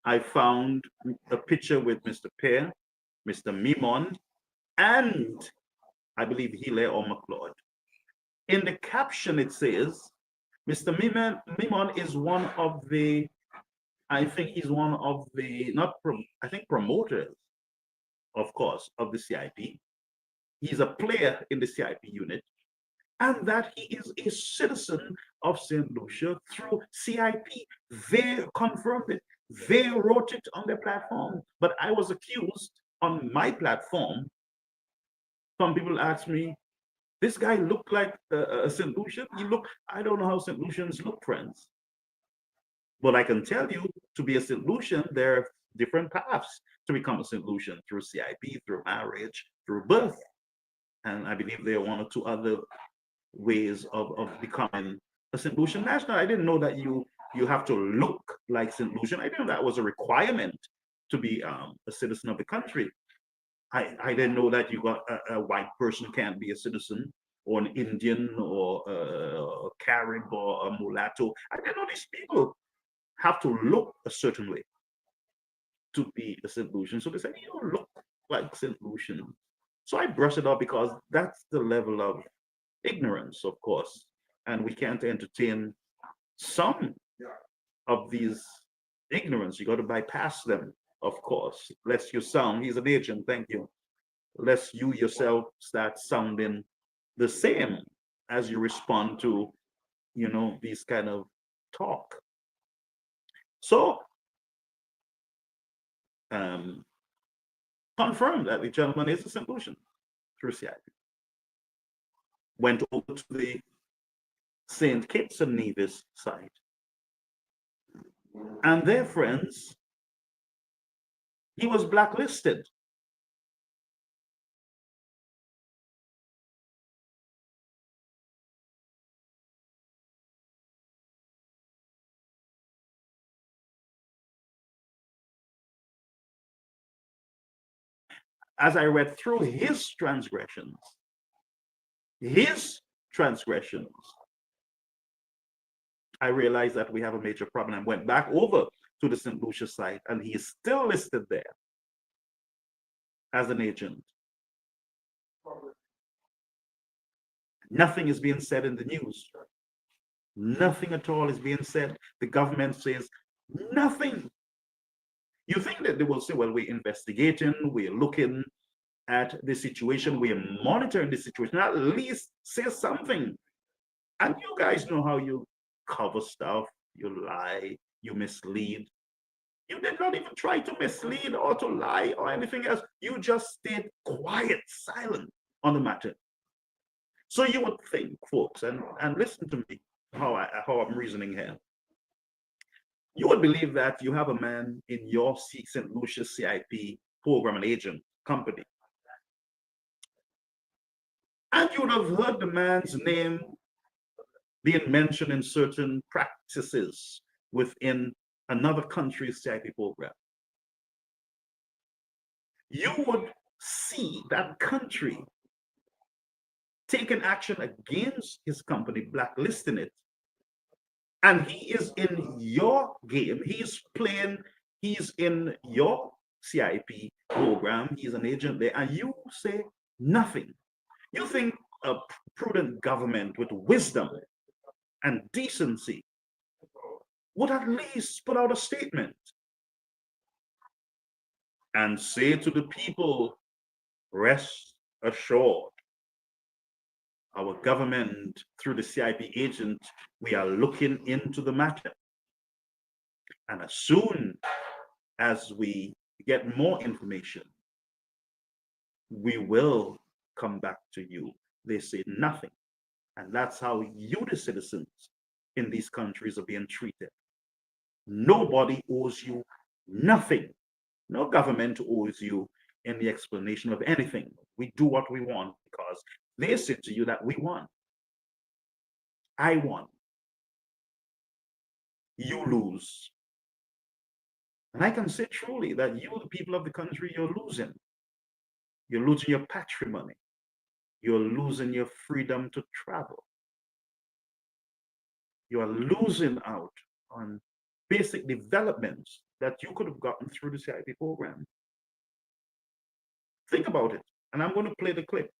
S4: a picture with Mr. Pear, Mr. Mimon, and I believe Hilaire or McLeod. In the caption, it says, Mr. Mimon is one of the, I think he's one of the, promoters, of course, of the CIP. he's a player in the CIP unit, and that he is a citizen of St. Lucia through CIP. They confirmed it. They wrote it on their platform. But I was accused on my platform. Some people asked me, this guy looked like a St. Lucian. I don't know how St. Lucians look, friends. But I can tell you, to be a St. Lucian, there are different paths to become a St. Lucian: through CIP, through marriage, through birth. And I believe there are one or two other ways of becoming a St. Lucian national. I didn't know that you have to look like St. Lucian. I didn't know that was a requirement to be a citizen of the country. I didn't know that a white person can't be a citizen, or an Indian, or a Carib, or a mulatto. I didn't know these people have to look a certain way to be a St. Lucian. So they said, you don't look like St. Lucian. So I brush it off because that's the level of ignorance, of course. And we can't entertain some of these ignorance. You got to bypass them, of course. Lest you sound, he's an agent, thank you. Lest you yourself start sounding the same as you respond to, these kind of talk. So, confirmed that the gentleman is a St. Lucian through CIP. Went over to the St. Kitts and Nevis side. And their friends, he was blacklisted. As I read through his transgressions, I realized that we have a major problem. I went back over to the St. Lucia site, and he is still listed there as an agent. Nothing is being said in the news. Nothing at all is being said. The government says nothing. You think that they will say, well, we're investigating, we're looking at the situation, we're monitoring the situation, at least say something. And you guys know how you cover stuff, you lie, you mislead. You did not even try to mislead or to lie or anything else. You just stayed quiet, silent on the matter. So you would think, folks, and listen to me, how I'm reasoning here. You would believe that you have a man in your St. Lucia CIP program, an agent company, and you would have heard the man's name being mentioned in certain practices within another country's CIP program. You would see that country taking action against his company, blacklisting it. And he is in your game. He's in your CIP program. He's an agent there. And you say nothing. You think a prudent government with wisdom and decency would at least put out a statement and say to the people, rest assured, our government, through the CIP agent, we are looking into the matter. And as soon as we get more information, we will come back to you. They say nothing. And that's how you, the citizens in these countries, are being treated. Nobody owes you nothing. No government owes you any explanation of anything. We do what we want because they say to you that we won. I won. You lose. And I can say truly that you, the people of the country, you're losing. You're losing your patrimony. You're losing your freedom to travel. You are losing out on basic developments that you could have gotten through the CIP program. Think about it. And I'm going to play the clip.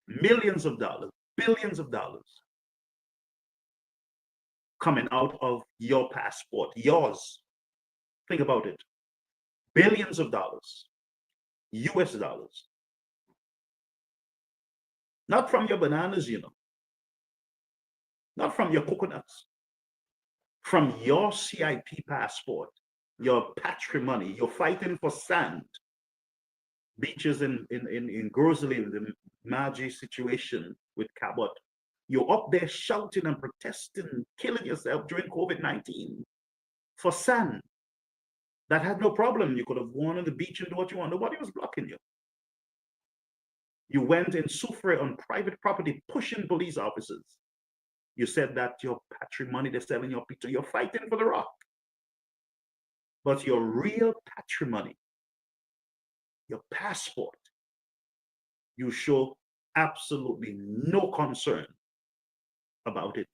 S4: Millions of dollars, billions of dollars coming out of your passport, yours. Think about it. Billions of dollars, US dollars, Not from your bananas, not from your coconuts, from your CIP passport, your patrimony. You're fighting for sand, beaches in Grosley, the Margie situation with Cabot. You're up there shouting and protesting, killing yourself during COVID-19 for sand. That had no problem. You could have gone on the beach and do what you want. Nobody was blocking you. You went in Soufre on private property, pushing police officers. You said that your patrimony, they're selling your picture. You're fighting for the rock. But your real patrimony, your passport, you show absolutely no concern about it.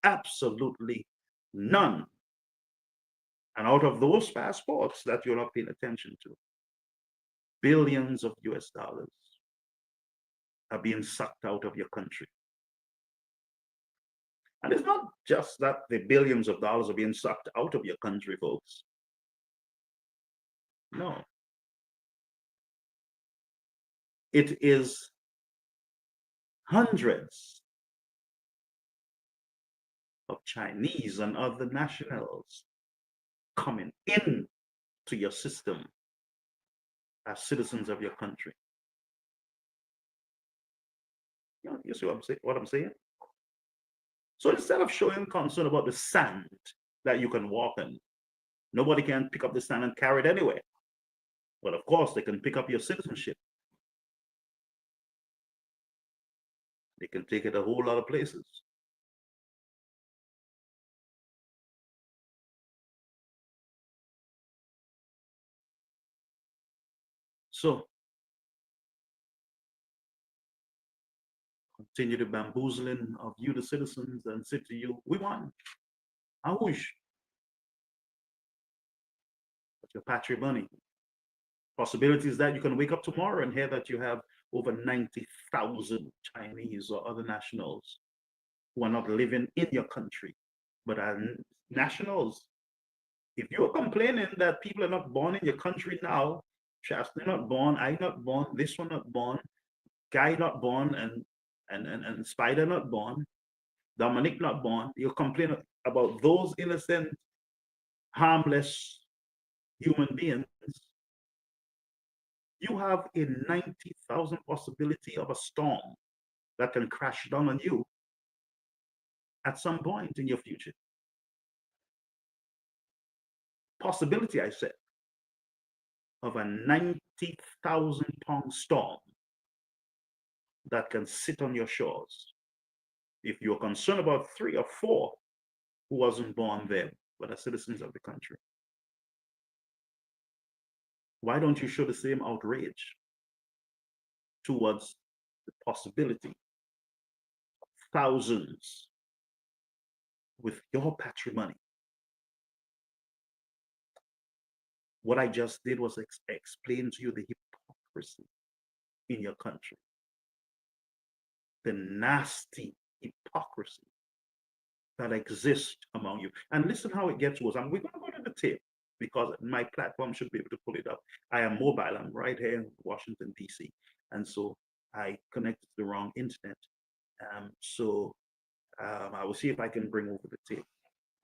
S4: Absolutely none. And out of those passports that you're not paying attention to, billions of US dollars are being sucked out of your country. And it's not just that the billions of dollars are being sucked out of your country, folks. No. It is hundreds of Chinese and other nationals coming in to your system as citizens of your country. You see what I'm saying? So instead of showing concern about the sand that you can walk in, nobody can pick up the sand and carry it anywhere. But of course, they can pick up your citizenship. They can take it a whole lot of places. So continue the bamboozling of you, the citizens, and say to you, we won. I wish. But your patrimony. Possibility is that you can wake up tomorrow and hear that you have over 90,000 Chinese or other nationals who are not living in your country, but are nationals. If you're complaining that people are not born in your country now, Shasta not born, I not born, this one not born, Guy not born, and Spider not born, Dominic not born, you're complaining about those innocent, harmless human beings. You have a 90,000 possibility of a storm that can crash down on you at some point in your future. Possibility, I said, of a 90,000-pound storm that can sit on your shores. If you're concerned about 3 or 4 who wasn't born there, but are citizens of the country, why don't you show the same outrage towards the possibility of thousands with your patrimony? What I just did was explain to you the hypocrisy in your country, the nasty hypocrisy that exists among you. And listen how it gets worse. And we're going to go to the tape because my platform should be able to pull it up. I am mobile. I'm right here in Washington, D.C. And so I connected to the wrong internet. I will see if I can bring over the tape.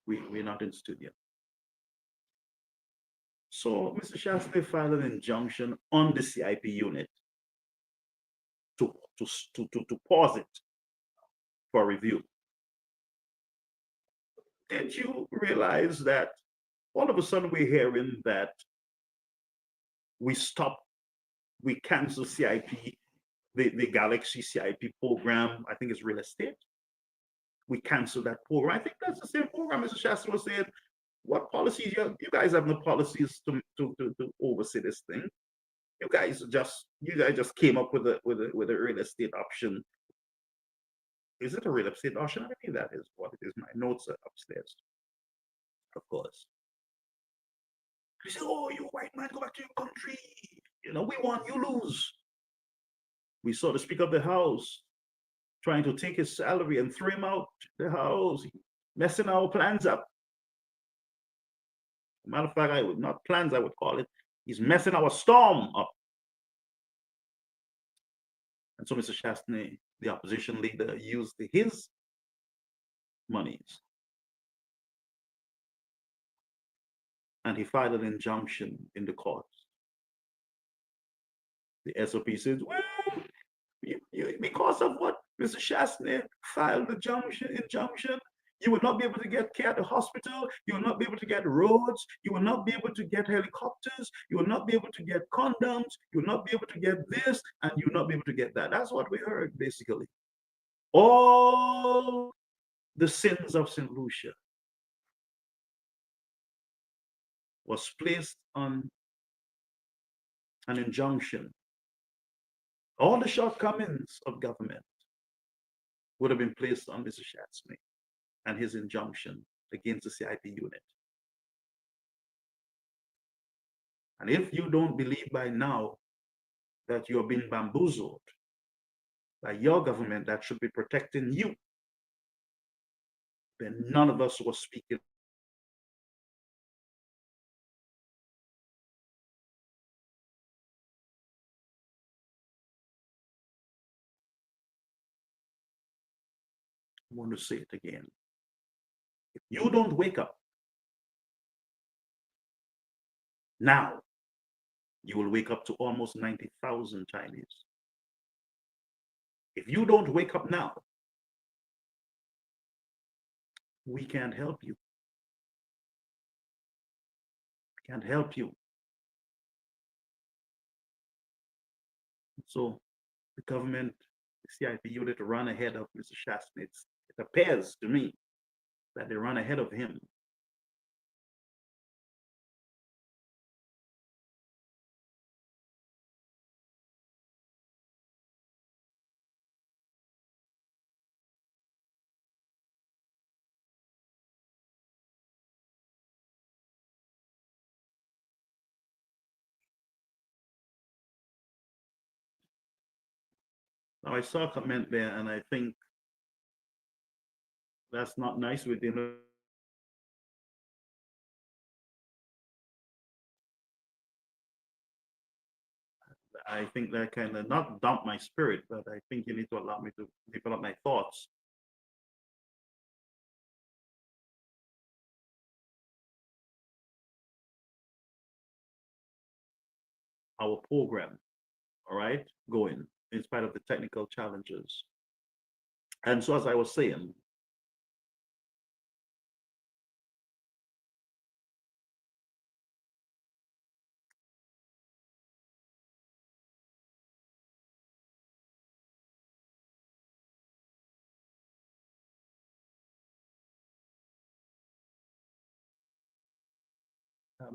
S4: We're not in studio. So Mr. Shasta filed an injunction on the CIP unit to pause it for review. Did you realize that all of a sudden we're hearing that we cancel CIP, the Galaxy CIP program, I think it's real estate. We canceled that program. I think that's the same program Mr. Shasta was saying. What policies? You guys have no policies to oversee this thing. You guys just came up with a real estate option. Is it a real estate option? I think that is what it is. My notes are upstairs, of course. He said, "Oh, you white man, go back to your country. We won, you lose." We saw the Speaker of the House trying to take his salary and throw him out the house, messing our plans up. Matter of fact, not plans, I would call it. He's messing our storm up. And so Mr. Chastney, the opposition leader, used his monies and he filed an injunction in the courts. The SOP says, well, because of what Mr. Chastney filed the injunction, you will not be able to get care at the hospital. You will not be able to get roads. You will not be able to get helicopters. You will not be able to get condoms. You will not be able to get this, and you will not be able to get that. That's what we heard, basically. All the sins of St. Lucia was placed on an injunction. All the shortcomings of government would have been placed on Mr. Chastney and his injunction against the CIP unit. And if you don't believe by now that you're being bamboozled by your government that should be protecting you, then none of us was speaking. I want to say it again. If you don't wake up now, you will wake up to almost 90,000 Chinese. If you don't wake up now, we can't help you. Can't help you. So the government, the CIP unit run ahead of Mr. Chastney. It appears to me that they run ahead of him. Now I saw a comment there, and I think that's not nice with him. I think that kind of not dump my spirit, but I think you need to allow me to develop my thoughts. Our program, all right, going in spite of the technical challenges. And so, as I was saying,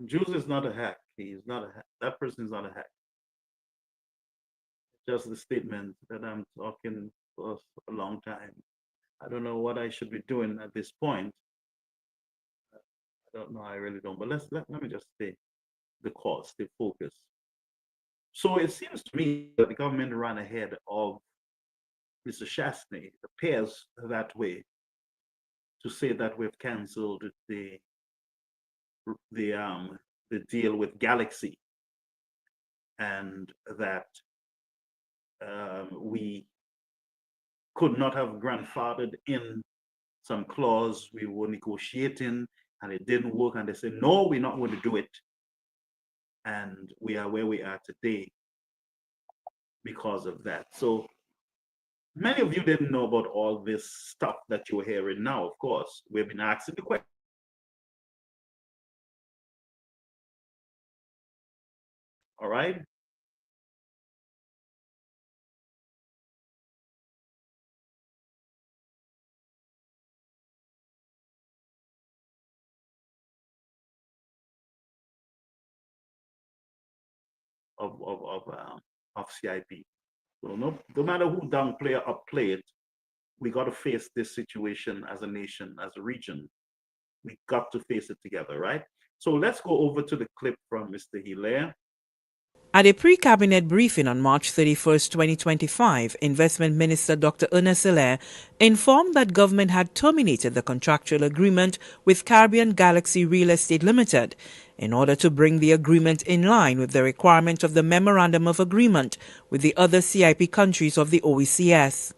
S4: Jules is not a hack. He's not a hack. That person is not a hack. Just the statement that I'm talking for a long time. I don't know what I should be doing at this point. I don't know. I really don't. But let me just stay the course, stay focused. So it seems to me that the government ran ahead of Mr. Chastney. It appears that way to say that we've cancelled the deal with Galaxy, and that we could not have grandfathered in some clause we were negotiating, and it didn't work, and they said, no, we're not going to do it. And we are where we are today because of that. So many of you didn't know about all this stuff that you're hearing now, of course. We've been asking the question. All right. Of CIP. So no matter who downplay or upplay it, we got to face this situation as a nation, as a region. We got to face it together, right? So let's go over to the clip from Mr. Hilaire.
S5: At a pre-cabinet briefing on March 31, 2025, Investment Minister Dr. Ernest Hilaire informed that government had terminated the contractual agreement with Caribbean Galaxy Real Estate Limited in order to bring the agreement in line with the requirement of the Memorandum of Agreement with the other CIP countries of the OECS.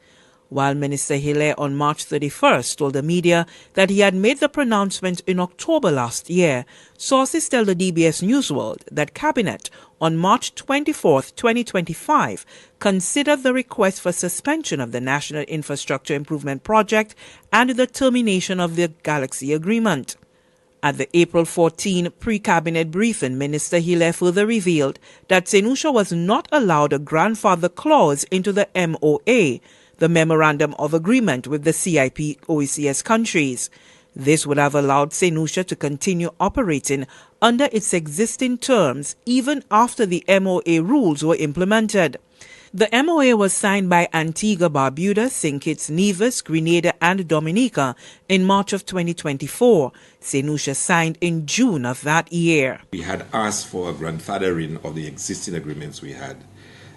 S5: While Minister Hilaire on March 31st told the media that he had made the pronouncement in October last year, sources tell the DBS Newsworld that Cabinet on March 24, 2025, considered the request for suspension of the National Infrastructure Improvement Project and the termination of the Galaxy Agreement. At the April 14 pre-cabinet briefing, Minister Hilaire further revealed that St. Lucia was not allowed a grandfather clause into the MOA, the Memorandum of Agreement with the CIP OECS countries. This would have allowed St. Lucia to continue operating under its existing terms even after the MOA rules were implemented. The MOA was signed by Antigua, Barbuda, St. Kitts, Nevis, Grenada, and Dominica in March of 2024. St. Lucia signed in June of that year.
S6: We had asked for a grandfathering of the existing agreements we had,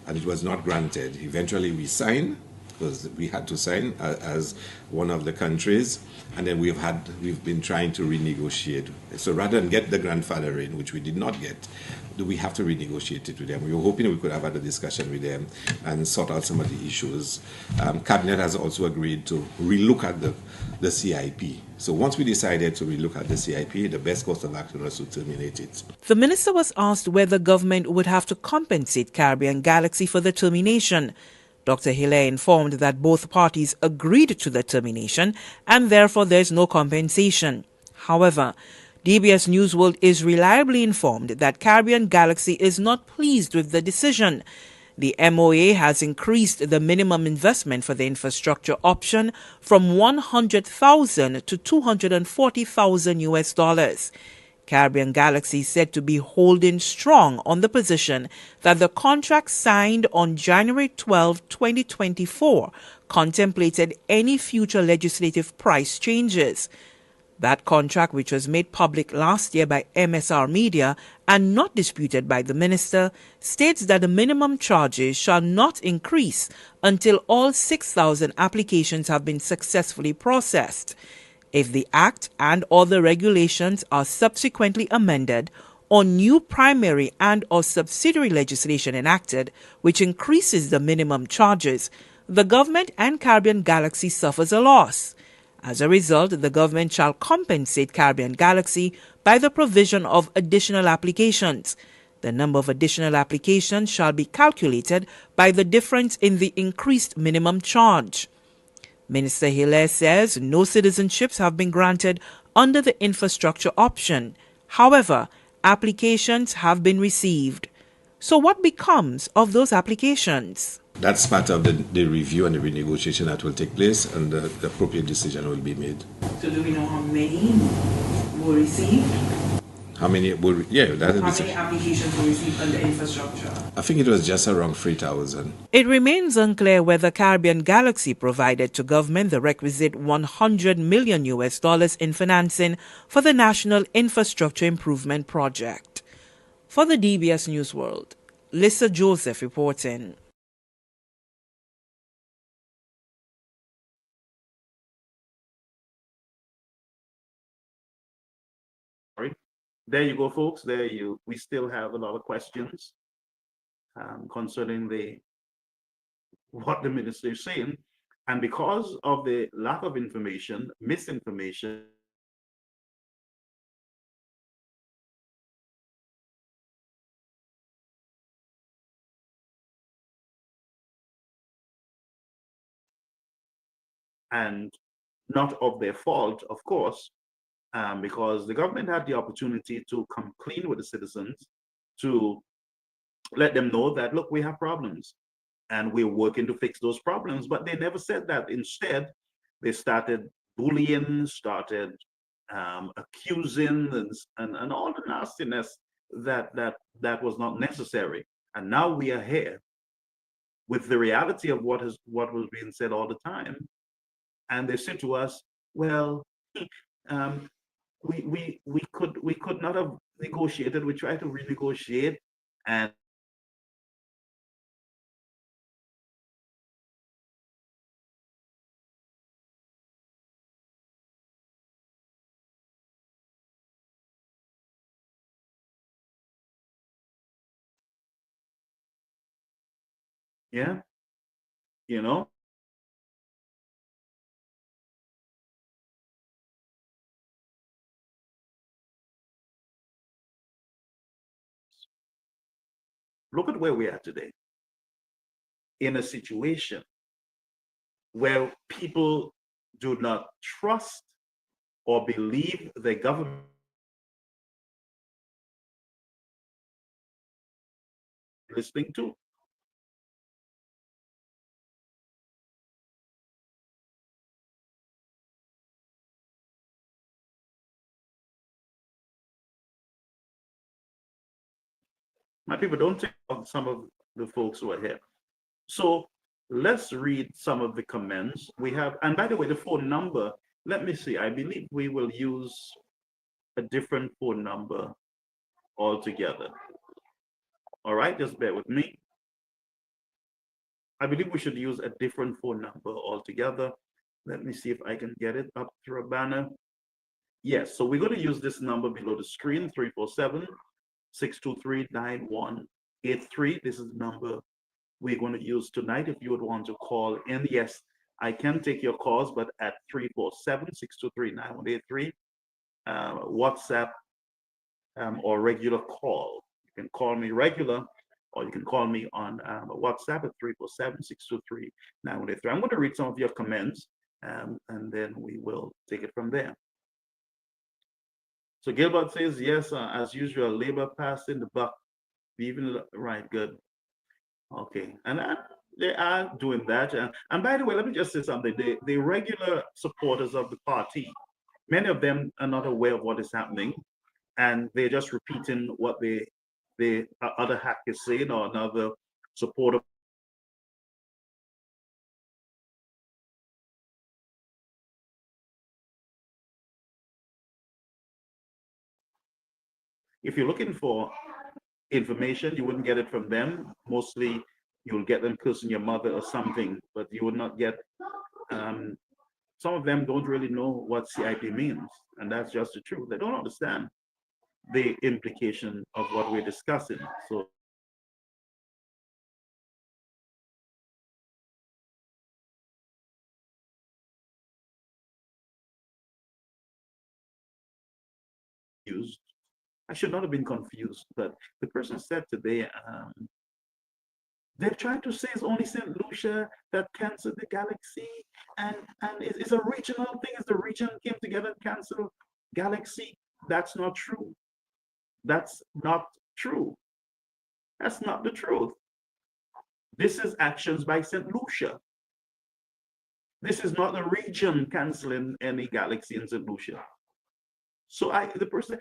S6: and it was not granted. Eventually, we signed, because we had to sign as one of the countries, and then we've been trying to renegotiate. So rather than get the grandfathering, which we did not get, we have to renegotiate it with them. We were hoping we could have had a discussion with them and sort out some of the issues. Cabinet has also agreed to relook at the CIP. So once we decided to relook at the CIP, the best course of action was to terminate it.
S5: The minister was asked whether government would have to compensate Caribbean Galaxy for the termination. Dr. Hilaire informed that both parties agreed to the termination and therefore there is no compensation. However, DBS Newsworld is reliably informed that Caribbean Galaxy is not pleased with the decision. The MOA has increased the minimum investment for the infrastructure option from $100,000 to $240,000. Caribbean Galaxy is said to be holding strong on the position that the contract signed on January 12, 2024 contemplated any future legislative price changes. That contract, which was made public last year by MSR Media and not disputed by the minister, states that the minimum charges shall not increase until all 6,000 applications have been successfully processed. If the Act and other regulations are subsequently amended or new primary and or subsidiary legislation enacted which increases the minimum charges, the government and Caribbean Galaxy suffers a loss. As a result, the government shall compensate Caribbean Galaxy by the provision of additional applications. The number of additional applications shall be calculated by the difference in the increased minimum charge. Minister Hilaire says no citizenships have been granted under the infrastructure option. However, applications have been received. So what becomes of those applications?
S6: That's part of the review and the renegotiation that will take place, and the appropriate decision will be made.
S5: So do we know how many were received?
S6: How many will, yeah, that
S5: How many applications were received under infrastructure?
S6: I think it was just around 3,000.
S5: It remains unclear whether Caribbean Galaxy provided to government the requisite $100 million in financing for the National Infrastructure Improvement Project. For the DBS Newsworld, Lisa Joseph reporting.
S4: There you go, folks. We still have a lot of questions concerning what the minister is saying, and because of the lack of information, misinformation, and not of their fault, of course, because the government had the opportunity to come clean with the citizens, to let them know that, look, we have problems and we're working to fix those problems. But they never said that. Instead, they started bullying, started accusing, and all the nastiness that was not necessary. And now we are here with the reality of what was being said all the time. And they said to us, well, we could not have negotiated. We tried to renegotiate, and Yeah, you know, look at where we are today in a situation where people do not trust or believe the government listening to. My people, don't take of some of the folks who are here. So let's read some of the comments we have. And by the way, the phone number, let me see. I believe we will use a different phone number altogether. All right, just bear with me. I believe we should use a different phone number altogether. Let me see if I can get it up through a banner. Yes, so we're going to use this number below the screen, 347-623-9183. This is the number we're going to use tonight. If you would want to call in, yes, I can take your calls, but at 347-623-9183, WhatsApp or regular call. You can call me regular, or you can call me on WhatsApp at 347-623-9183. I'm going to read some of your comments, and then we will take it from there. So Gilbert says, yes, as usual, Labor passing the buck. Even right, good. Okay, and they are doing that. And by the way, let me just say something. The regular supporters of the party, many of them are not aware of what is happening, and they're just repeating what the other hack is saying, or another supporter. If you're looking for information, you wouldn't get it from them. Mostly, you'll get them cursing your mother or something, but you would not get. Some of them don't really know what CIP means, and that's just the truth. They don't understand the implication of what we're discussing. So used, I should not have been confused, but the person said today, they're trying to say it's only St. Lucia that canceled the galaxy, and it's a regional thing. It's the region came together and canceled galaxy. That's not true. That's not true. That's not the truth. This is actions by St. Lucia. This is not the region canceling any galaxy in St. Lucia. So the person,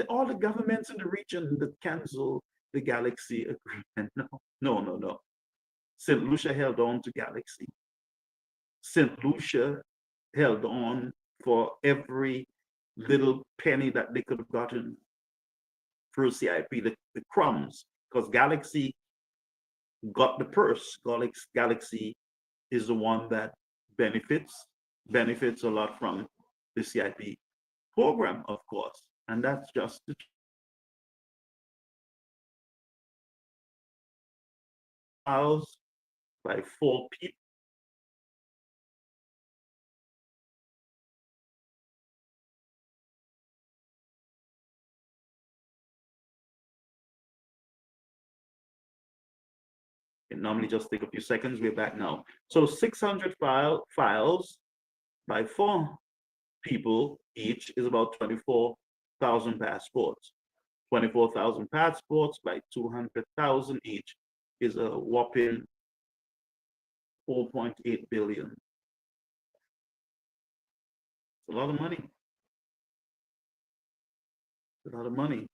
S4: all the governments in the region that cancel the galaxy agreement. No. St. Lucia held on to galaxy. St. Lucia held on for every little penny that they could have gotten through CIP, the crumbs, because galaxy got the purse. Galaxy is the one that benefits a lot from the CIP program, of course, and that's just the house by 4 people. It normally just take a few seconds. We're back now. So 600 files by 4 people each is about 24,000 passports. 24,000 passports by 200,000 each is a whopping 4.8 billion. It's a lot of money. It's a lot of money.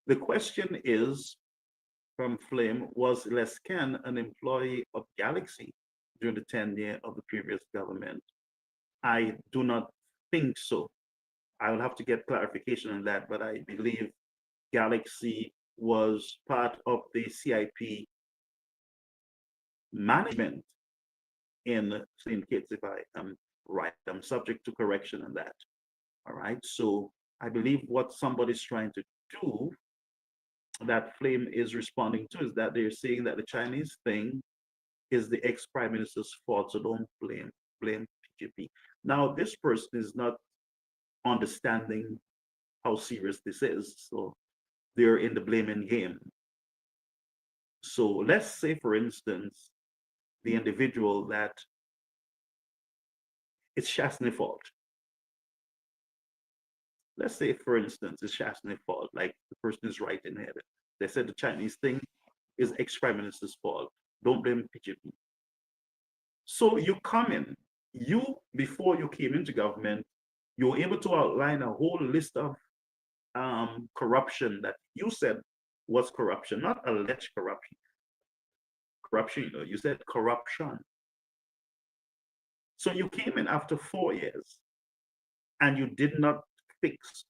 S4: The question is from Flame, was Lescan an employee of Galaxy during the tenure of the previous government? I do not think so. I will have to get clarification on that, but I believe Galaxy was part of the CIP management in St. Kitts, if I am right. I'm subject to correction on that. All right. So I believe what somebody's trying to do that Flame is responding to is that they're saying that the Chinese thing is the ex-prime minister's fault, so don't blame PGP. Now, this person is not understanding how serious this is, so they're in the blaming game. So let's say, for instance, the individual that it's Chasney's fault. Let's say, for instance, it's Chasney's fault, like the person is right in head. They said the Chinese thing is ex-prime minister's fault. Don't blame PGP. So you come in, before you came into government, you were able to outline a whole list of corruption that you said was corruption, not alleged corruption. Corruption, you said corruption. So you came in after 4 years and you did not fix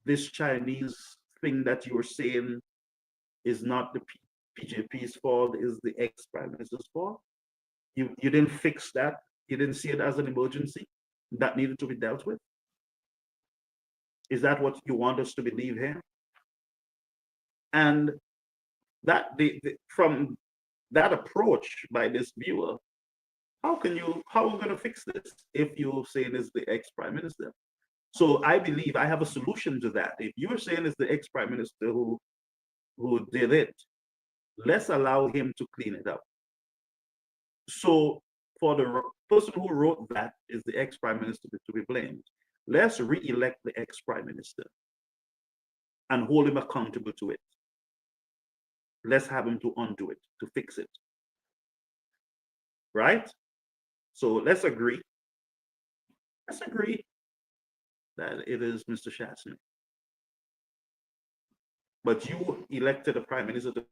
S4: this Chinese thing that you were saying is not the PJP's fault, is the ex-prime minister's fault. You didn't fix that. You didn't see it as an emergency that needed to be dealt with. Is that what you want us to believe here? And that from that approach by this viewer, how are we going to fix this if you're saying it's the ex-prime minister? So I believe I have a solution to that. If you're saying it's the ex-prime minister who did it, let's allow him to clean it up. So for the person who wrote that is the ex-prime minister to be blamed, let's re-elect the ex-prime minister and hold him accountable to it. Let's have him to undo it, to fix it. Right? So let's agree. Let's agree that it is Mr. Chasney. But you elected a prime minister to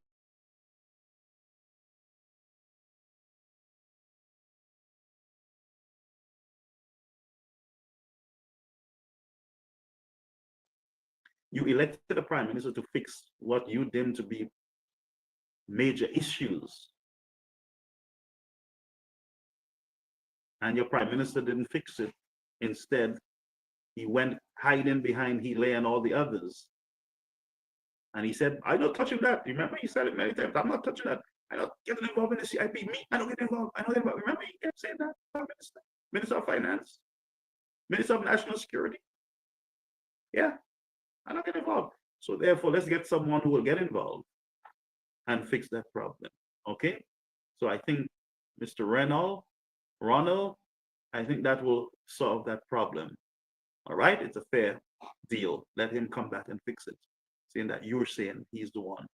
S4: fix what you deem to be major issues. And your prime minister didn't fix it. Instead, he went hiding behind Healy and all the others. And he said, I'm not touching that. Remember, he said it many times. I'm not touching that. I'm not getting involved in the CIP. Me, I don't get involved. I don't get involved. Remember, he kept saying that, Prime Minister, Minister of Finance, Minister of National Security. Yeah, I don't get involved. So therefore, let's get someone who will get involved and fix that problem. Okay? So I think Mr. Ronald, I think that will solve that problem. All right? It's a fair deal. Let him come back and fix it, saying that you're saying he's the one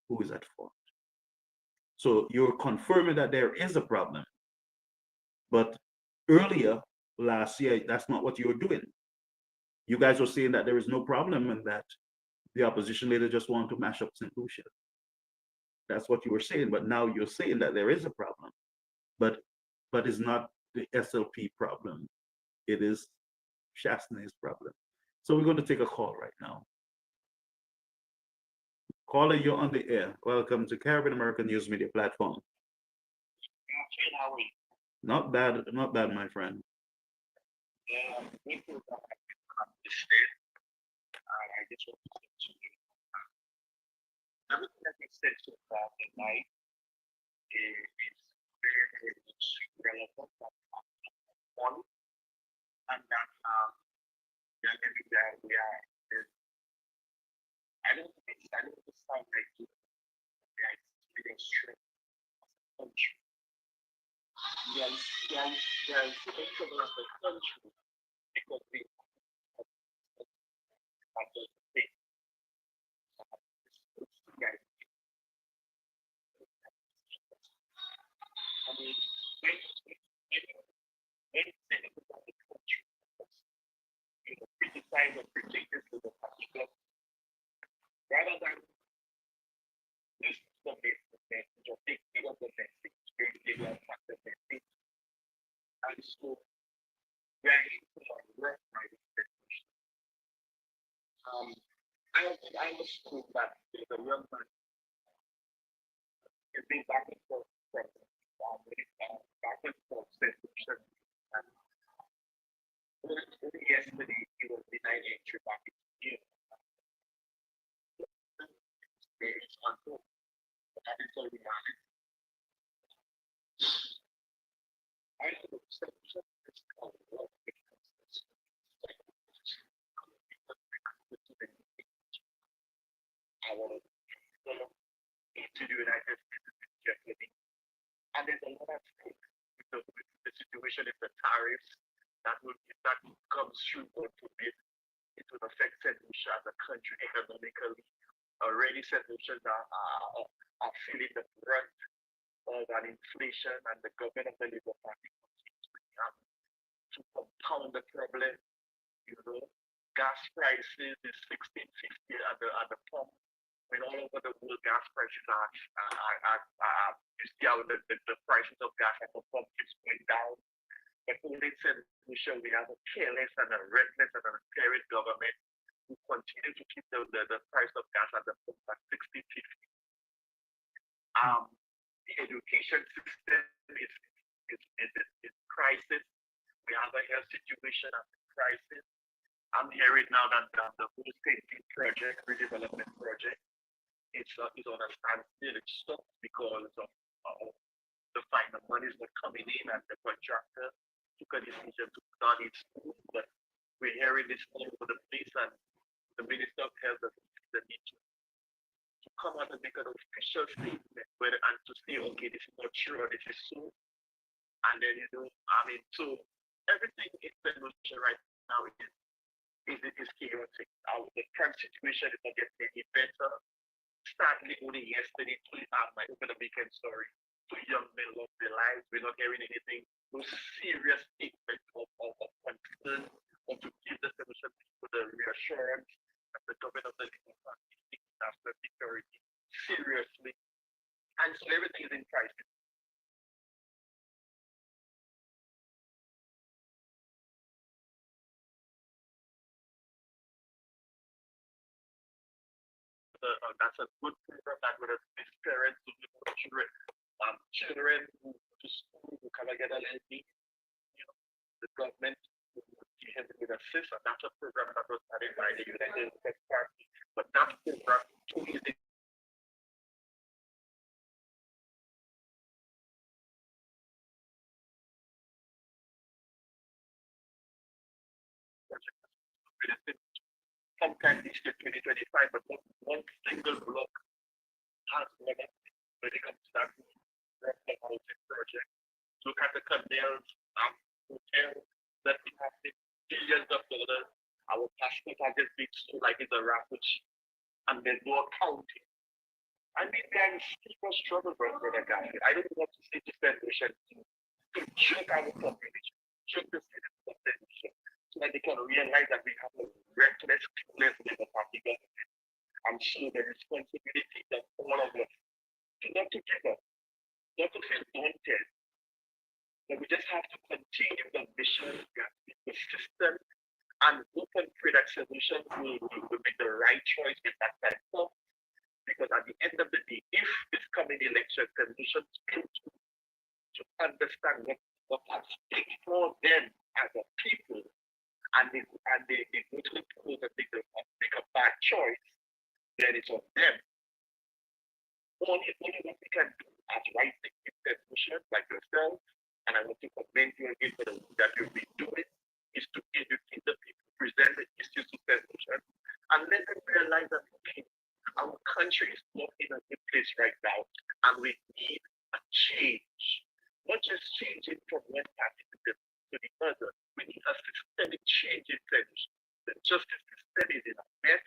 S4: who is at fault. So you're confirming that there is a problem. But earlier, last year, that's not what you were doing. You guys were saying that there is no problem and that the opposition leader just want to mash up St. Lucia. That's what you were saying. But now you're saying that there is a problem. But it's not the SLP problem. It is Chasney's problem. So we're going to take a call right now. Caller, you're on the air. Welcome to Caribbean American News Media Platform. Not bad, my friend.
S7: Everything that you said so far tonight is very, very much relevant and that we are getting there. I don't sound like you guys experience strength as a country. They are taking over the country because we have to think. I mean, anything about the country, criticize or critique this with a particular, rather than this is the message or take care of the message, they are not the message. And so, we are into our work by this message. I was told that the young man is being back and forth from back and forth session. And only yesterday he was denied entry back into the solution is called love because it's our people into the United States carefully. And there's a lot of things with the situation in the tariffs that comes through God forbid. It will affect St. Lucia as a country economically. Already St. Lucians are feeling the brunt of an inflation, and the government of the Labour Party continues to compound the problem. You know, gas prices is 16.50 at the pump. When all over the world gas prices are you see how the prices of gas at the pump keeps going down. But only in St. Lucia we have a careless and a reckless and a uncaring government who continue to keep the price of gas at the pump at 16.50. The education system is crisis. We have a health situation at crisis. I'm hearing now that the whole state project, redevelopment project, is on a standstill. It's stopped because of the fact that money is not coming in, and the contractor took a decision to put on its own. But we're hearing this all over the place, and the Minister of Health doesn't see the need to come out and make an official statement and to say, okay, this is not true or this is so. And then, so everything in St. Lucia right now is chaotic. The current situation is not getting any better. Sadly, only yesterday, my over the weekend story, 2 young men lost their lives. We're not hearing anything, no serious statement of concern, or to give the solution people the reassurance that the government of the Labour Party is taking national security seriously. And so everything is in crisis. That's a good program that would assist parents who go to children who go to school who cannot get a LD. The government would assist, and that's a program that was started by the United States Party. But that program is sometime this year, 2025, but not one single block has never when it comes to that housing project. Look at the canals, hotels that we have billions of dollars. Our passport has just been sold like it's a raffle, and there's no accounting. I mean, there is people struggle, brother Gaffney. I don't want to say this generation to joke our population, joke the citizens of the nation, so that they can realize that we have a reckless, clueless Labour Party government. I'm sure the responsibility of all of us to not to give up, not to feel daunted, but we just have to continue the mission, we have to be persistent, and hope and pray that solution will be the right choice if that time comes. Because at the end of the day, if this coming election solutions fail to understand what's at stake for them as a people, and they go to the polls and make a bad choice, then it's on them. Only what we can do as right-thinking solutions like yourself, and I want to commend you again for the work that you've been doing, is to educate the people, present the issues to solutions, and let them realize that, okay, our country is not in a good place right now, and we need a change. Not just changing from one party to the other. We need a systemic change in things. The justice system is in a mess.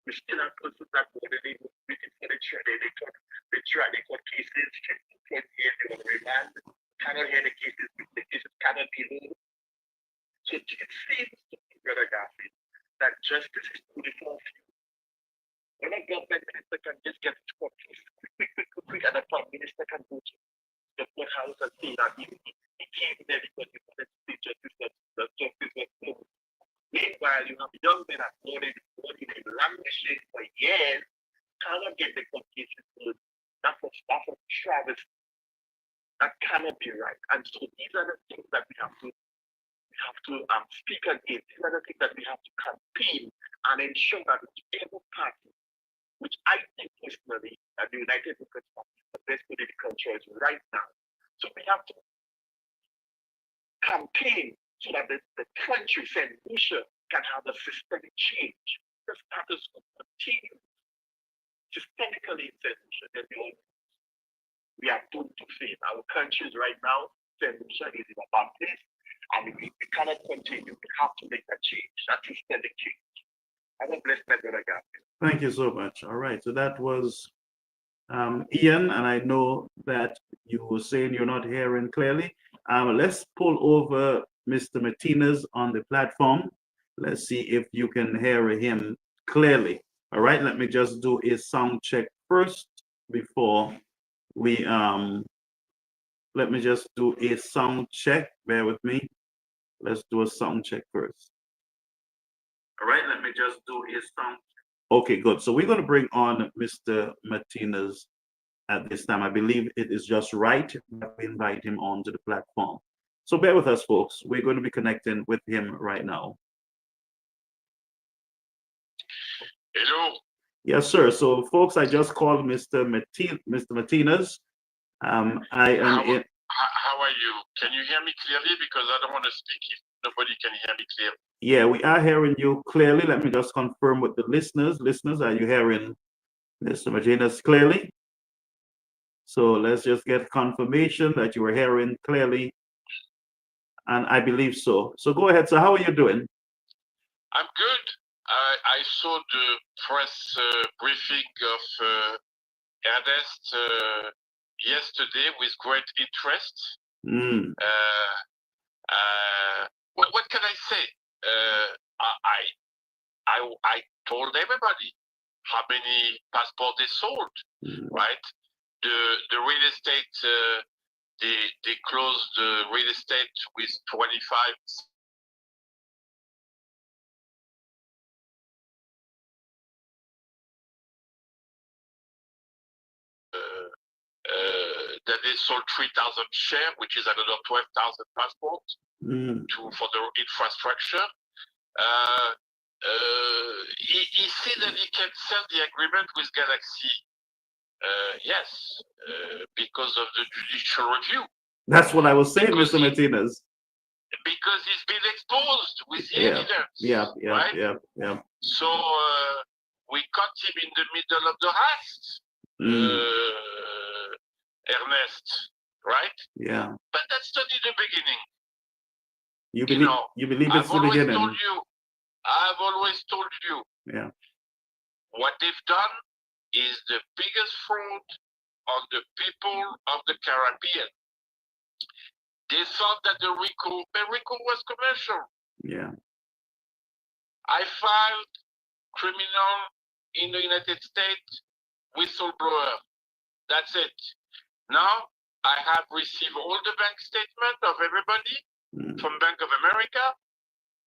S7: We still have persons that were waiting for the trial. They got cases 20 years, they were remanded. Cannot hear the cases, cannot be heard. So it seems to me, Brother Garfield, that justice is too difficult. When a government minister can just get to court case quick, and the prime minister can go to the courthouse and say that he came there because he wanted to see justice, that justice was done. Meanwhile, you have young men that voted in languishing for years, cannot get the court cases good. That's a travesty. That cannot be right. And so these are the things that we have to speak against. These are the things that we have to campaign and ensure that whichever party, which I think personally that the United Democratic Party is the best political choice right now. So we have to campaign so that the country, St. Lucia, can have a systemic change. The status quo continues systemically in St. Lucia. We are doomed to fail. Our countries right now, St. Lucia is in a bad place, and we cannot continue. We have to make that change, that systemic change. Have a blessed night, brother Gabriel.
S4: Thank you so much. All right, so that was Ian, and I know that you were saying you're not hearing clearly. Let's pull over Mr. Martinez on the platform. Let's see if you can hear him clearly. All right, let me just do a sound check first before we let me just do a sound check. Bear with me. Let's do a sound check first. All right, let me just do a sound check. Okay, good. So we're going to bring on Mr. Martinez at this time. I believe it is just right that we invite him onto the platform. So bear with us, folks. We're going to be connecting with him right now.
S7: Hello.
S4: Yes, sir. So, folks, I just called Mr. Martinez. I am in.
S7: How are you? Can you hear me clearly? Because I don't want to speak if nobody can hear me clearly.
S4: Yeah, we are hearing you clearly. Let me just confirm with the listeners. Listeners, are you hearing Mr. Martinez clearly? So let's just get confirmation that you are hearing clearly. And I believe so. So go ahead. So how are you doing?
S7: I'm good. I saw the press briefing of Ernest yesterday with great interest. What can I say? I told everybody how many passports they sold, right? The real estate, they closed the real estate with 25. That they sold 3,000 shares, which is another 12,000 passports for the infrastructure. He said that he can sell the agreement with Galaxy. Yes, because of the judicial review.
S4: That's what I was saying, Mr. Martinez.
S7: Because he's been exposed with the evidence.
S4: Yeah.
S7: So we caught him in the middle of the heist. Ernest, right?
S4: Yeah.
S7: But that's only the beginning.
S4: You believe it's the beginning?
S7: I've always told you.
S4: Yeah.
S7: What they've done is the biggest fraud on the people of the Caribbean. They thought that the RICO was commercial.
S4: Yeah.
S7: I filed criminal in the United States, whistleblower. That's it. Now I have received all the bank statement of everybody from Bank of America.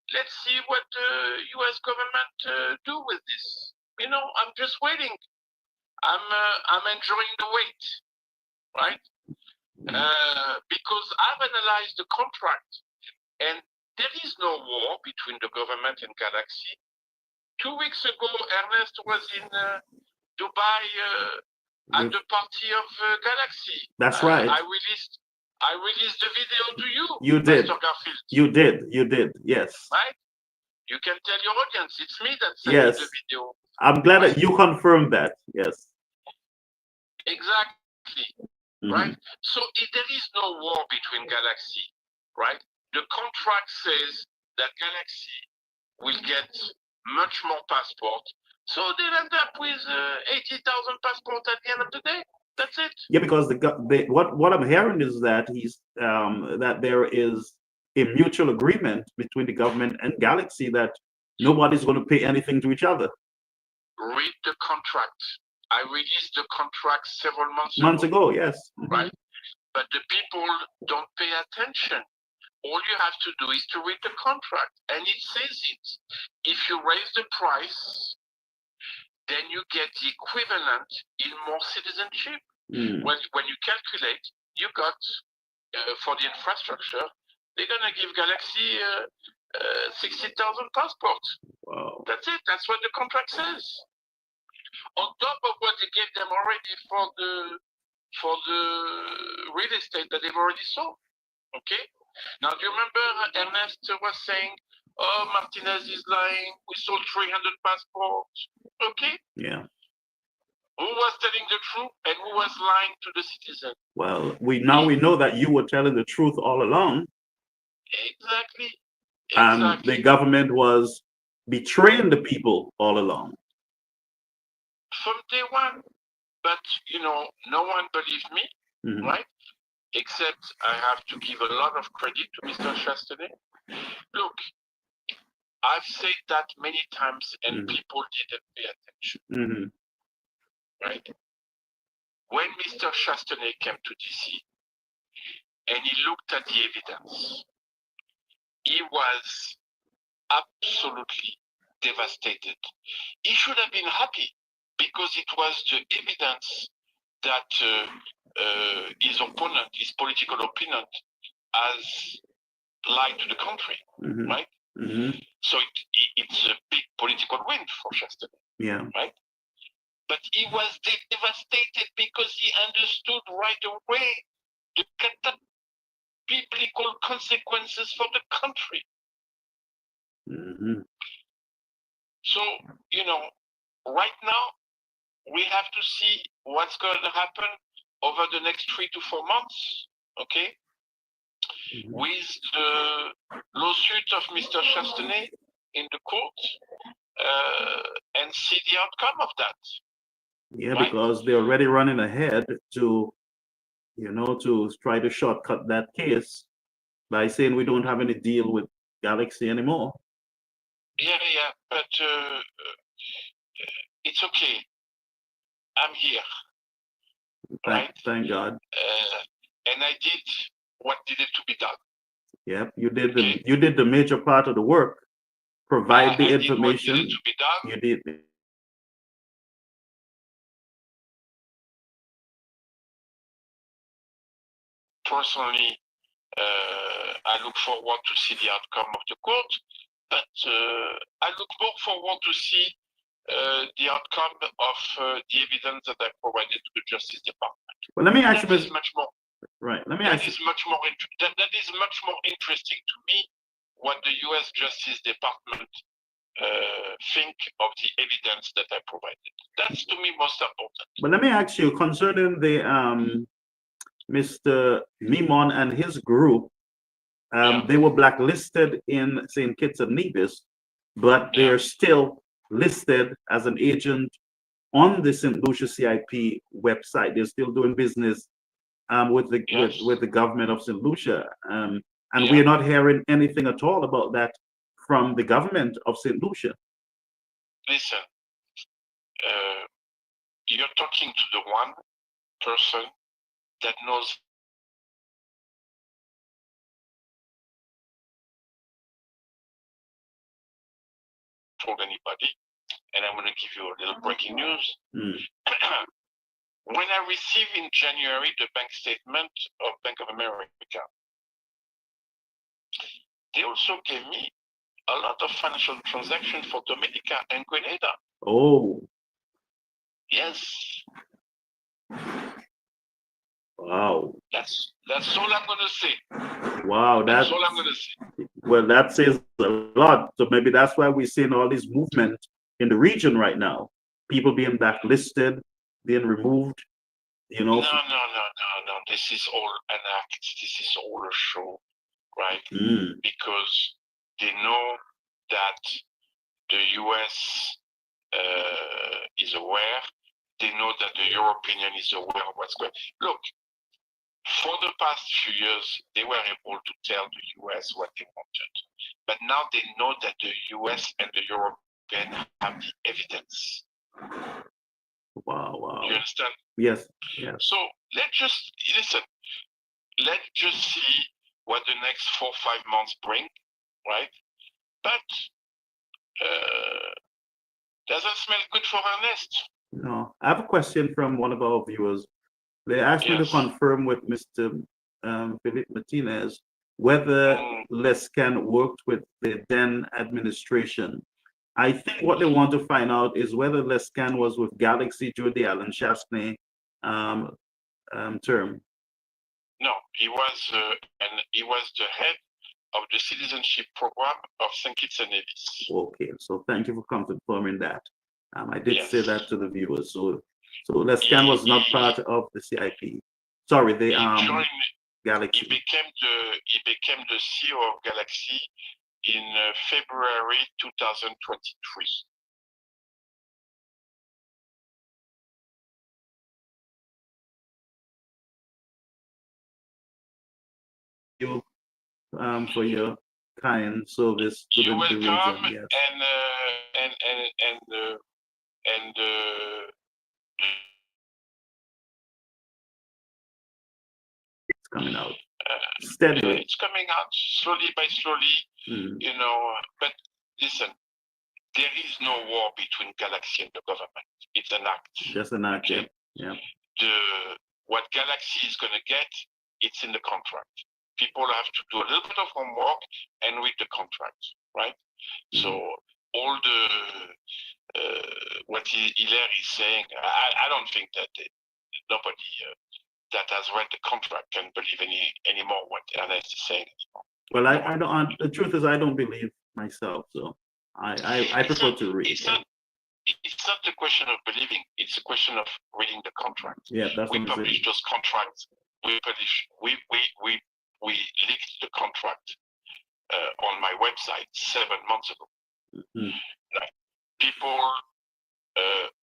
S7: Let's see what the U.S. government do with this. You know, I'm just waiting. I'm enjoying the wait, right? Because I've analyzed the contract, and there is no war between the government and Galaxy. 2 weeks ago, Ernest was in Dubai at the party of Galaxy.
S4: That's right.
S7: I released the video to you.
S4: You did.
S7: Mr. Garfield.
S4: You did. Yes.
S7: Right? You can tell your audience it's me that sent you the video.
S4: I'm glad that you confirmed that. Yes.
S7: Exactly. Right? So there is no war between Galaxy, right? The contract says that Galaxy will get much more passport. So they'll end up with 80,000 passports at the end of the day. That's it.
S4: Yeah, because what I'm hearing is that that there is a mutual agreement between the government and Galaxy that nobody's going to pay anything to each other.
S7: Read the contract. I released the contract several months
S4: ago. Yes.
S7: Right. But the people don't pay attention. All you have to do is to read the contract, and it says it. If you raise the price, then you get the equivalent in more citizenship. When you calculate, you got for the infrastructure, they're gonna give Galaxy 60,000 passports.
S4: Wow.
S7: That's it. That's what the contract says. On top of what they gave them already for the real estate that they've already sold. Okay. Now, do you remember Ernest was saying, "Oh, Martinez is lying. We sold 300 passports." Okay.
S4: Yeah.
S7: Who was telling the truth and who was lying to the citizen?
S4: Well, we know that you were telling the truth all along.
S7: Exactly.
S4: And the government was betraying the people all along.
S7: From day one. But, no one believed me, right? Except I have to give a lot of credit to Mr. Chastenet. Look, I've said that many times and people didn't pay attention, right? When Mr. Chastenet came to DC and he looked at the evidence, he was absolutely devastated. He should have been happy because it was the evidence that his opponent, his political opponent, has lied to the country, right? So it's a big political win for Chastenet, right? But he was devastated because he understood right away the biblical consequences for the country. So, right now, we have to see what's going to happen over the next 3 to 4 months, okay? With the lawsuit of Mr. Chastenet in the court, and see the outcome of that.
S4: Yeah, right? Because they're already running ahead to, to try to shortcut that case by saying we don't have any deal with Galaxy anymore.
S7: Yeah, but it's okay. I'm here. Right?
S4: Thank God.
S7: And I did what needed to be done.
S4: Yep, you did the major part of the work. Provide the information.
S7: Did what needed to be done.
S4: You did.
S7: Personally, I look forward to see the outcome of the court, but I look more forward to see the outcome of the evidence that I provided to the Justice Department.
S4: Well, let me ask you
S7: this much more.
S4: Right. Let me
S7: that
S4: ask
S7: is much more that is much more interesting to me what the U.S. Justice Department think of the evidence that I provided. That's to me most important.
S4: But let me ask you concerning the Mr. Mimon and his group. They were blacklisted in St. Kitts and Nevis, but they're still listed as an agent on the St. Lucia CIP website. They're still doing business with the government of St. Lucia, and we're not hearing anything at all about that from the government of St. Lucia.
S7: Listen, you're talking to the one person that knows told anybody, and I'm going to give you a little breaking news. When I received in January the bank statement of Bank of America, they also gave me a lot of financial transactions for Dominica and Grenada.
S4: Oh.
S7: Yes.
S4: Wow.
S7: That's all I'm going to say.
S4: Wow.
S7: That's all I'm going to say.
S4: Well, that says a lot. So maybe that's why we're seeing all this movement in the region right now. People being blacklisted, being removed.
S7: No. This is all an act. This is all a show, right? Because they know that the US is aware. They know that the European is aware of what's going on. Look, for the past few years, they were able to tell the US what they wanted. But now they know that the US and the European have the evidence.
S4: Wow.
S7: You understand?
S4: Yes.
S7: So let's just listen. Let's just see what the next 4 or 5 months bring, right? But doesn't smell good for Ernest.
S4: No. I have a question from one of our viewers. They asked me to confirm with Mr. Philippe Martinez whether Lescan worked with the then administration. I think what they want to find out is whether Lescan was with Galaxy during the Alan Chastenet term.
S7: No, he was the head of the citizenship program of St. Kitts and Nevis.
S4: Okay, so thank you for confirming that. I did
S7: Yes.
S4: say that to the viewers. So Lescan was not part of the CIP. Sorry, the Galaxy.
S7: He became the CEO of Galaxy in February 2023.
S4: You for your kind service to
S7: You're
S4: the
S7: welcome,
S4: region. Yes.
S7: and
S4: It's coming out steadily.
S7: It's coming out slowly by slowly, you know. But listen, there is no war between Galaxy and the government. It's an act.
S4: Just an act.
S7: Okay?
S4: Yeah.
S7: What Galaxy is going to get, it's in the contract. People have to do a little bit of homework and read the contract, right? So all the what Hilaire is saying, I don't think that nobody that has read the contract can believe anymore what Ernest is saying anymore.
S4: Well, I don't. The truth is, I don't believe myself. So I prefer to read.
S7: It's not a question of believing. It's a question of reading the contract.
S4: Yeah, that's
S7: we
S4: what I'm
S7: publish
S4: saying.
S7: those contracts. We leaked the contract on my website 7 months ago. Like, people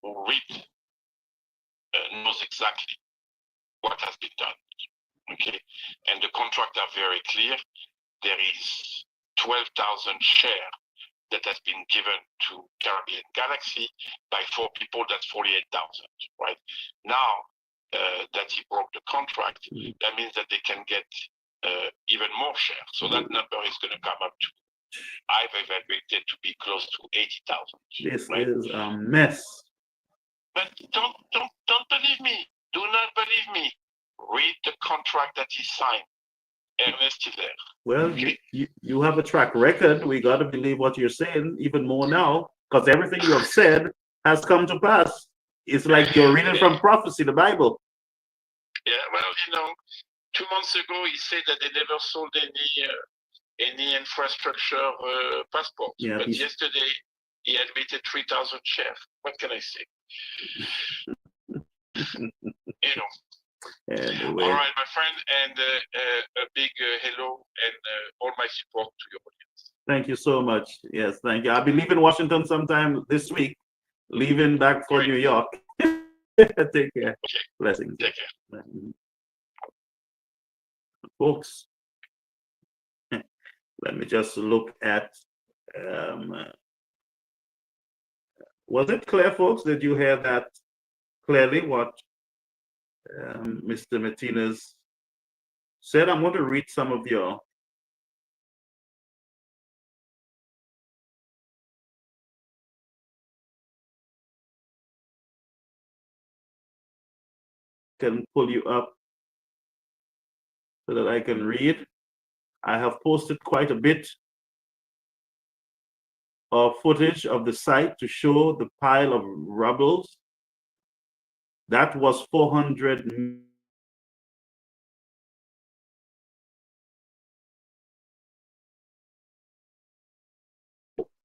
S7: who read knows exactly what has been done. Okay, and the contracts are very clear. There is 12,000 shares that has been given to Caribbean Galaxy by 4 people. That's 48,000, right? Now that he broke the contract, that means that they can get even more shares. So that number is going to come up to, I've evaluated to be close to 80,000.
S4: This
S7: right?
S4: is a mess.
S7: But don't believe me. Do not believe me. Read the contract that he signed. Ernest is there.
S4: Well, you have a track record. We got to believe what you're saying even more now, because everything you have said has come to pass. It's like you're reading from prophecy, the Bible.
S7: Yeah, well, 2 months ago he said that they never sold any infrastructure passport.
S4: Yeah,
S7: but yesterday he admitted 3,000 shares. What can I say?
S4: Anyway.
S7: All right, my friend, and a big hello and all my support to your audience.
S4: Thank you so much. Yes, thank you. I'll be leaving Washington sometime this week, leaving back for New York. Take care.
S7: Okay.
S4: Blessings.
S7: Take care.
S4: Folks, let me just look at, was it clear, folks? Did you hear that clearly, what Mr. Martinez said? I'm going to read some of your can pull you up so that I can read. I have posted quite a bit of footage of the site to show the pile of rubble. That was 400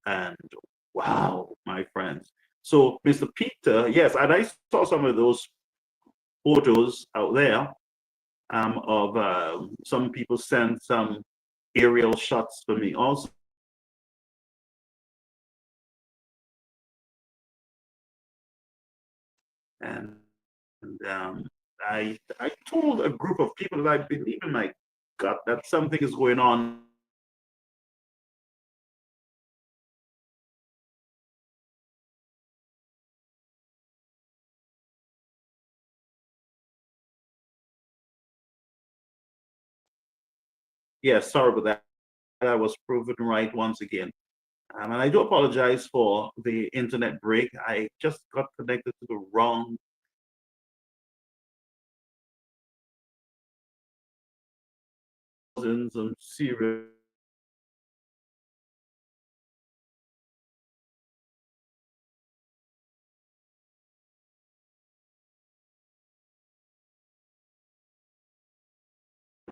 S4: and wow, my friends. So Mr. Peter, yes, and I saw some of those photos out there of some people sent some aerial shots for me also. And I told a group of people that I believe in my gut that something is going on. Yes, sorry about that. I was proven right once again. And I do apologize for the internet break. I just got connected to the wrong some serious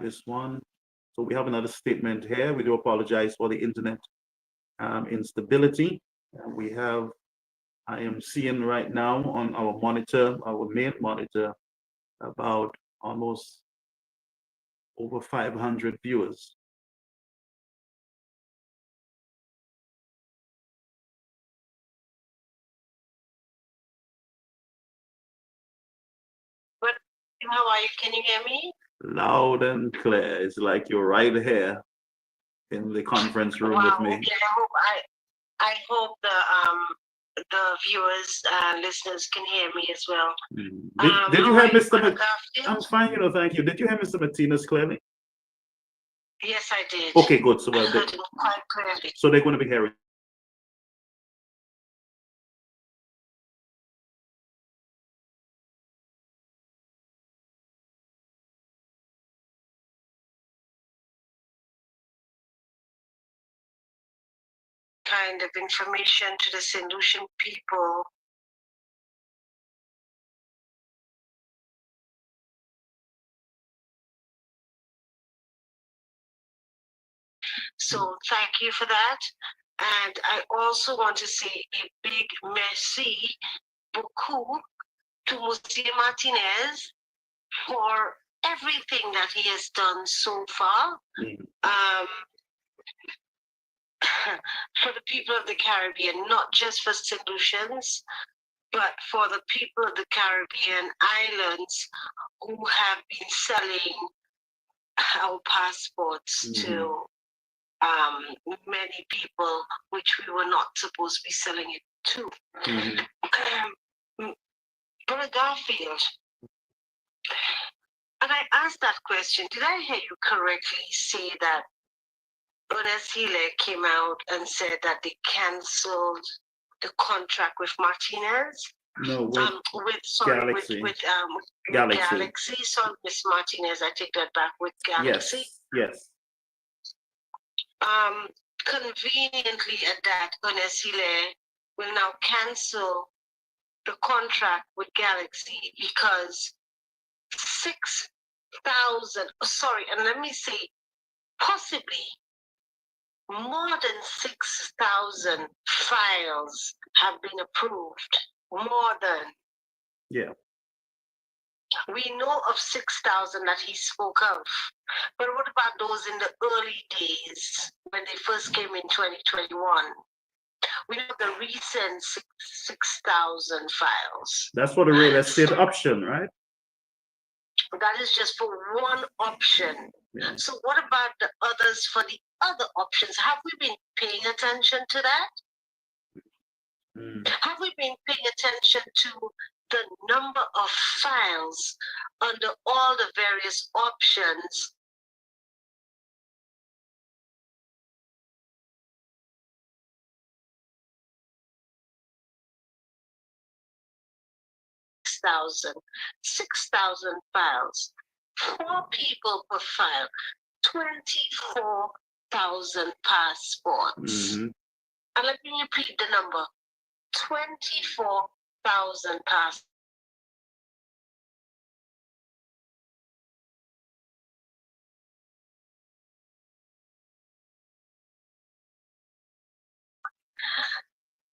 S4: this one. So we have another statement here. We do apologize for the internet instability. We have, I am seeing right now on our monitor, our main monitor, about almost over 500 viewers.
S8: But how are you? Can you hear me?
S4: Loud and clear. It's like you're right here in the conference room
S8: Wow,
S4: with me.
S8: okay. I hope the viewers and listeners can hear me as well.
S4: Did you hear Mr.
S8: Brother
S4: I'm
S8: Garfield?
S4: fine, thank you. Did you hear Mr. Martinez clearly?
S8: Yes, I did.
S4: Okay, good. So,
S8: I heard him quite clearly.
S4: so they're going to be hearing.
S8: Kind of information to the St. Lucian people. So thank you for that. And I also want to say a big merci beaucoup to Monsieur Martinez for everything that he has done so far. For the people of the Caribbean, not just for solutions, but for the people of the Caribbean islands who have been selling our passports to many people, which we were not supposed to be selling it to. Brother Garfield, and I asked that question, did I hear you correctly say that Ernest Healy came out and said that they canceled the contract with Martinez?
S4: No,
S8: Galaxy. Galaxy. Sorry, Miss Martinez, I take that back, with Galaxy.
S4: Yes.
S8: Conveniently at that, Ernest Healy will now cancel the contract with Galaxy because 6,000, and let me say, possibly more than 6,000 files have been approved. More than.
S4: Yeah.
S8: We know of 6,000 that he spoke of. But what about those in the early days when they first came in 2021? We know the recent 6,000 files.
S4: That's for the real estate option, right?
S8: That is just for one option. Yeah. So what about the others for the other options? Have we been paying attention to that? Have we been paying attention to the number of files under all the various options? Six thousand files, 4 people per file, 24,000 passports. And let me repeat the number, 24,000 passports.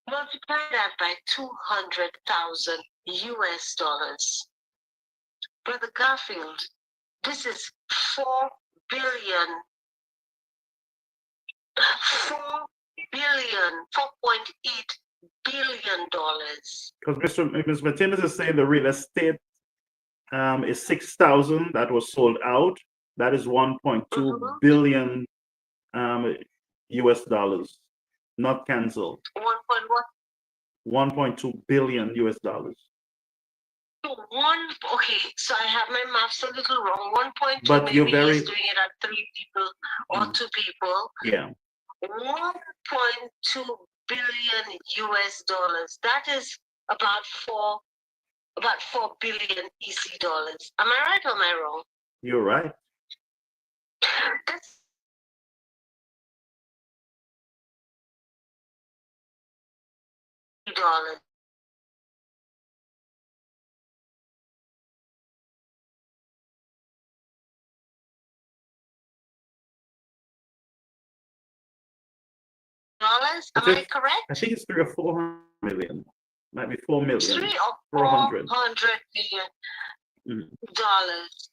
S8: Multiply that by 200,000 US dollars. Brother Garfield, this is 4 billion, 4.8 billion dollars.
S4: Because Mr. Martinez is saying the real estate is 6,000 that was sold out. That is 1.2 billion US dollars, not canceled. 1.2 billion US dollars.
S8: Okay, so I have my maths a little wrong. 1.2,
S4: but
S8: maybe
S4: you're very...
S8: he's doing it at 3 people or 2 people.
S4: Yeah.
S8: 1.2 billion US dollars. That is about 4 billion EC dollars. Am I right or am I wrong?
S4: You're right.
S8: That's dollars. Am I correct?
S4: I think it's 3 or 400 million. Might be 4 million.
S8: 3 or
S4: 400.
S8: 400 million
S4: Mhm.
S8: dollars.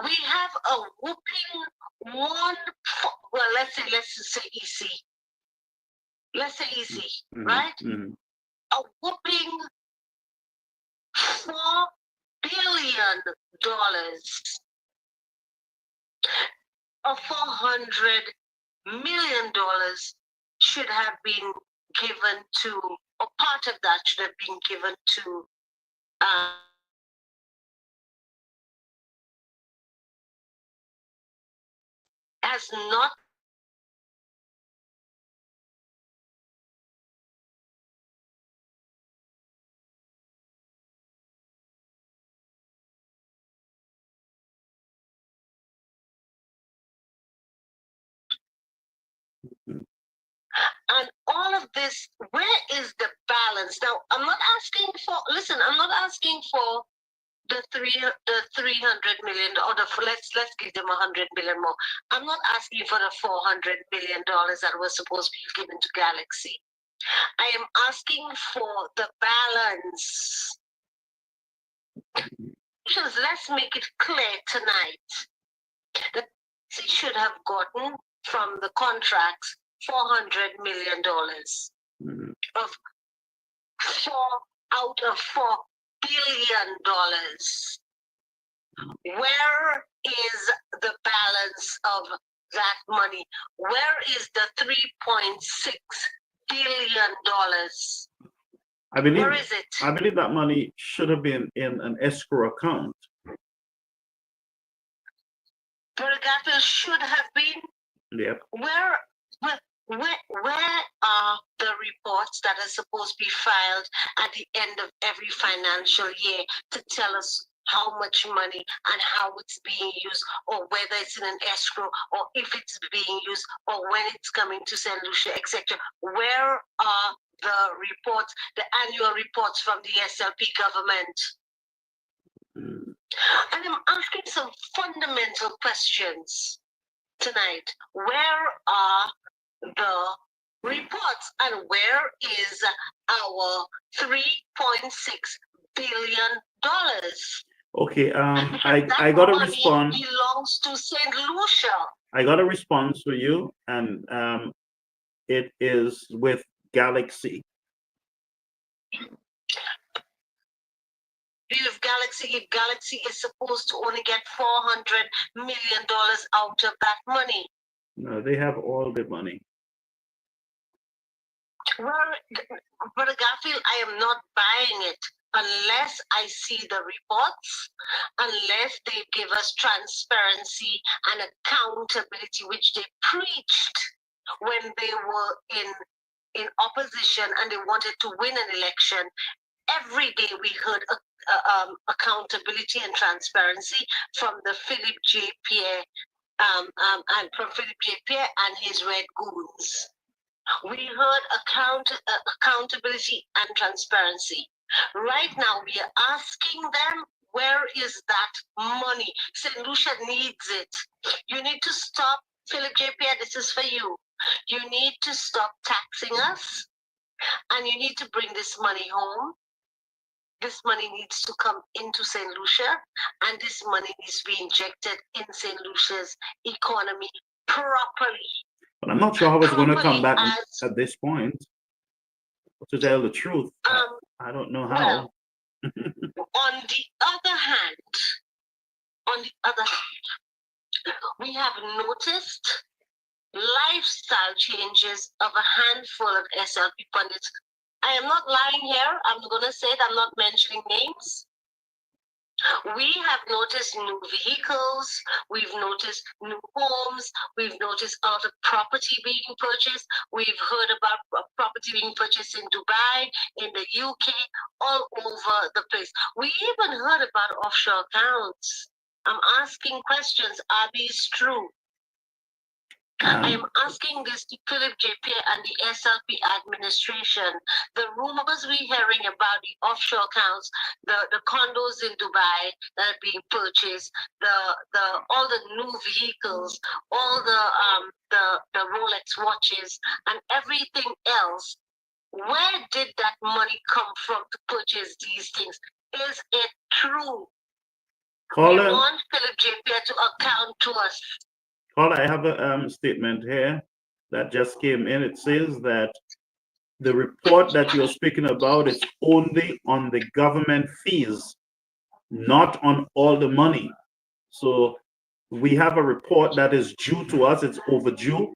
S8: We have a whooping well, let's say EC. Let's say EC, right?
S4: Mhm.
S8: A whooping $4 billion or $400 million should have been given to, or part of that should have been given to has not and all of this, where is the balance? Now, I'm not asking for, listen, I'm not asking for the 300 million, or let's give them 100 million more. I'm not asking for the 400 million dollars that was supposed to be given to Galaxy. I am asking for the balance. Let's make it clear tonight that they should have gotten from the contracts $400 million of out of $4 billion. Where is the balance of that money? Where is the $3.6 billion?
S4: I believe,
S8: where is it?
S4: I believe that money should have been in an escrow account.
S8: Bergapil should have been.
S4: Yep.
S8: Where are the reports that are supposed to be filed at the end of every financial year to tell us how much money and how it's being used, or whether it's in an escrow, or if it's being used, or when it's coming to St. Lucia, etc.? Where are the reports, the annual reports from the SLP government? And I'm asking some fundamental questions tonight. Where are the reports, and where is our $3.6 billion?
S4: Okay, I got a response.
S8: Belongs to St. Lucia.
S4: I got a response for you, and it is with Galaxy.
S8: If Galaxy is supposed to only get $400 million out of that money.
S4: No, they have all the money.
S8: Well, Brother Garfield, I am not buying it unless I see the reports, unless they give us transparency and accountability, which they preached when they were in opposition and they wanted to win an election. Every day we heard accountability and transparency from the Philip J. Pierre and from Philip J. Pierre and his Red Goons. We heard accountability and transparency. Right now, we are asking them, where is that money? St. Lucia needs it. You need to stop, Philip J. Pierre, this is for you. You need to stop taxing us, and you need to bring this money home. This money needs to come into St. Lucia, and this money needs to be injected in St. Lucia's economy properly.
S4: But I'm not sure how it's going to come back at this point. To tell the truth, I don't know how.
S8: Well, on the other hand, we have noticed lifestyle changes of a handful of SLP pundits. I am not lying here. I'm going to say it. I'm not mentioning names. We have noticed new vehicles, we've noticed new homes, we've noticed a lot of property being purchased, we've heard about property being purchased in Dubai, in the UK, all over the place. We even heard about offshore accounts. I'm asking questions, are these true? I am asking this to Philip JP and the SLP administration. The rumors we're hearing about the offshore accounts, the condos in Dubai that are being purchased, all the new vehicles, all the Rolex watches, and everything else. Where did that money come from to purchase these things? Is it true?
S4: Caller,
S8: we want Philip JP to account to us.
S4: Caller, I have a statement here that just came in. It says that the report that you're speaking about is only on the government fees, not on all the money. So we have a report that is due to us. It's overdue.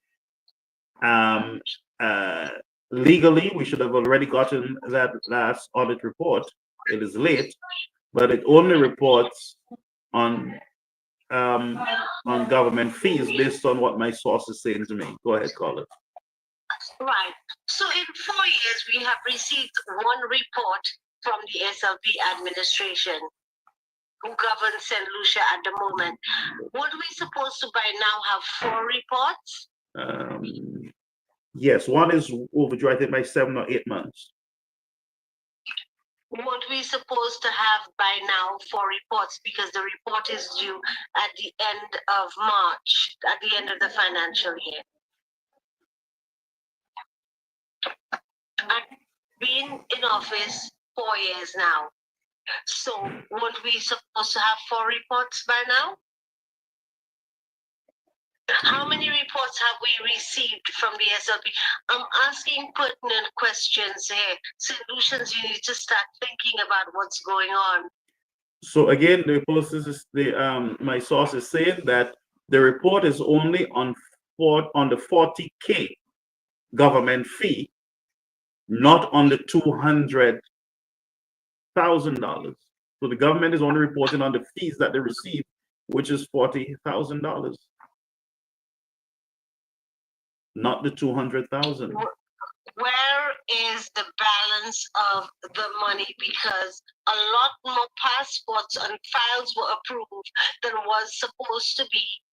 S4: Legally, we should have already gotten that last audit report. It is late, but it only reports on government fees based on what my source is saying to me. Go ahead, caller.
S8: Right. So in 4 years, we have received one report from the SLP administration who governs St. Lucia at the moment. What are we supposed to by now have 4 reports?
S4: Yes, one is overdue, I think, by 7 or 8 months.
S8: What we supposed to have by now 4 reports, because the report is due at the end of March, at the end of the financial year. I've been in office 4 years now. So weren't we supposed to have 4 reports by now? How many reports have we received from the SLP? I'm asking pertinent questions here. Solutions, you need to start thinking about what's going on.
S4: So again, my source is saying that the report is only on the 40K government fee, not on the $200,000. So the government is only reporting on the fees that they receive, which is $40,000. Not the 200,000.
S8: Where is the balance of the money? Because a lot more passports and files were approved than was supposed to be.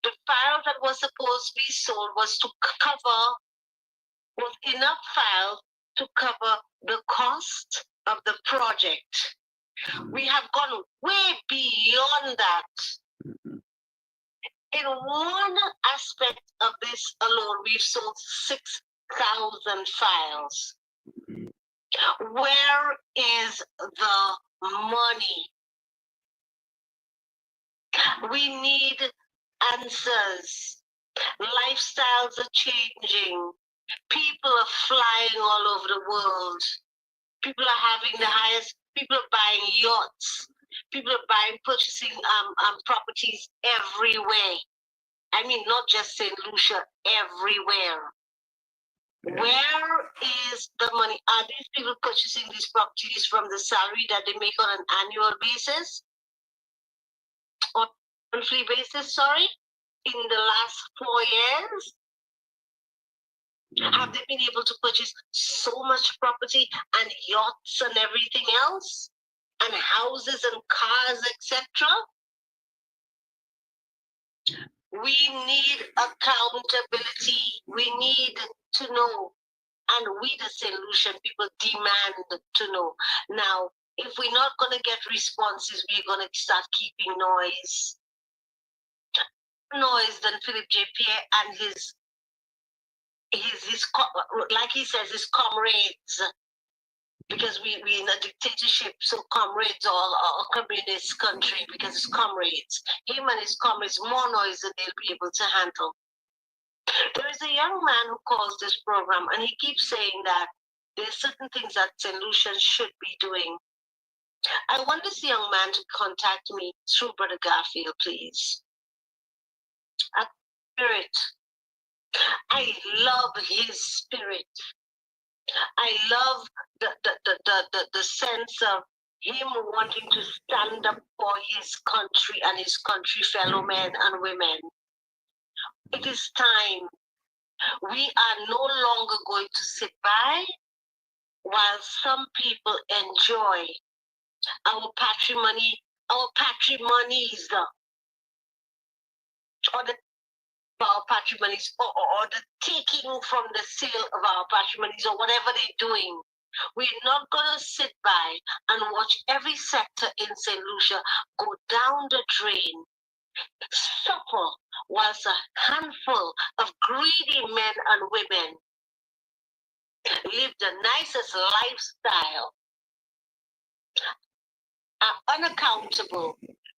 S8: The file that was supposed to be sold was enough file to cover the cost of the project. We have gone way beyond that. In one aspect of this alone, we've sold 6,000 files. Where is the money? We need answers. Lifestyles are changing. People are flying all over the world. People are having the highest, people are buying yachts. People are purchasing properties everywhere. I mean, not just St. Lucia, everywhere. Yeah. Where is the money? Are these people purchasing these properties from the salary that they make on an annual basis? Or monthly basis, sorry? In the last 4 years? Have they been able to purchase so much property and yachts and everything else? And houses and cars, etc.? We need accountability. We need to know. And we, the St. Lucian people, demand to know. Now, if we're not going to get responses, we're going to start keeping noise. Noise than Philip J. Pierre and his like he says, his comrades. Because we're in a dictatorship, so comrades are a communist country because it's comrades. Him and his comrades, more noise than they'll be able to handle. There is a young man who calls this program, and he keeps saying that there's certain things that St. Lucians should be doing. I want this young man to contact me through Brother Garfield, please. At spirit. I love his spirit. I love the sense of him wanting to stand up for his country and his country fellow men and women. It is time. We are no longer going to sit by while some people enjoy our patrimonies, or the our patrimonies, or the taking from the sale of our patrimonies, or whatever they're doing. We're not going to sit by and watch every sector in St. Lucia go down the drain, suffer, whilst a handful of greedy men and women live the nicest lifestyle, are unaccountable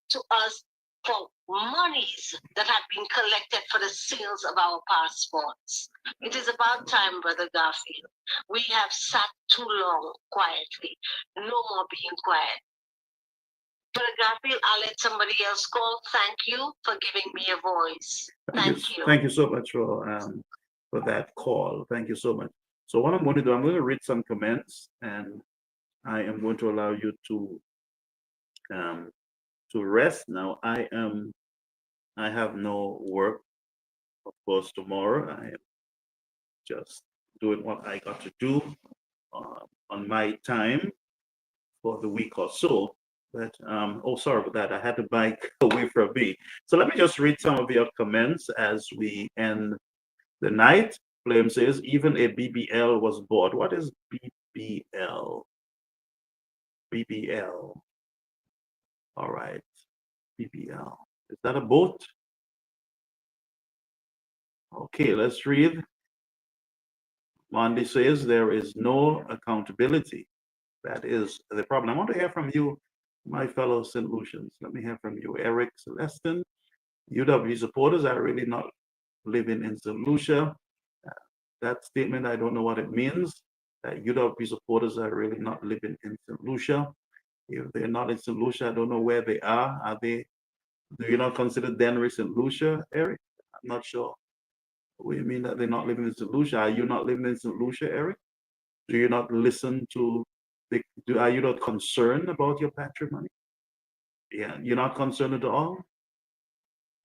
S8: to us for monies that have been collected for the sales of our passports. It is about time, Brother Garfield. We have sat too long quietly. No more being quiet. Brother Garfield, I'll let somebody else call. Thank you for giving me a voice. Thank you.
S4: Thank you so much for that call. Thank you so much. So what I'm going to do, I'm going to read some comments, and I am going to allow you to rest now. I have no work, of course, tomorrow. I am just doing what I got to do on my time for the week or so. But oh, sorry about that. I had the bike away from me. So let me just read some of your comments as we end the night. Flame says, even a BBL was bought. What is BBL? BBL. All right. BBL. Is that a boat? Okay, let's read. Mondi says there is no accountability. That is the problem. I want to hear from you, my fellow St. Lucians. Let me hear from you. Eric Celestin, UW supporters are really not living in St. Lucia. That statement, I don't know what it means. That UW supporters are really not living in St. Lucia. If they're not in St. Lucia, I don't know where they are. Are they? Do you not consider Denver St. Lucia, Eric? I'm not sure. What do you mean that they're not living in St. Lucia? Are you not living in St. Lucia, Eric? Do you not listen to are you not concerned about your patrimony? Yeah, you're not concerned at all?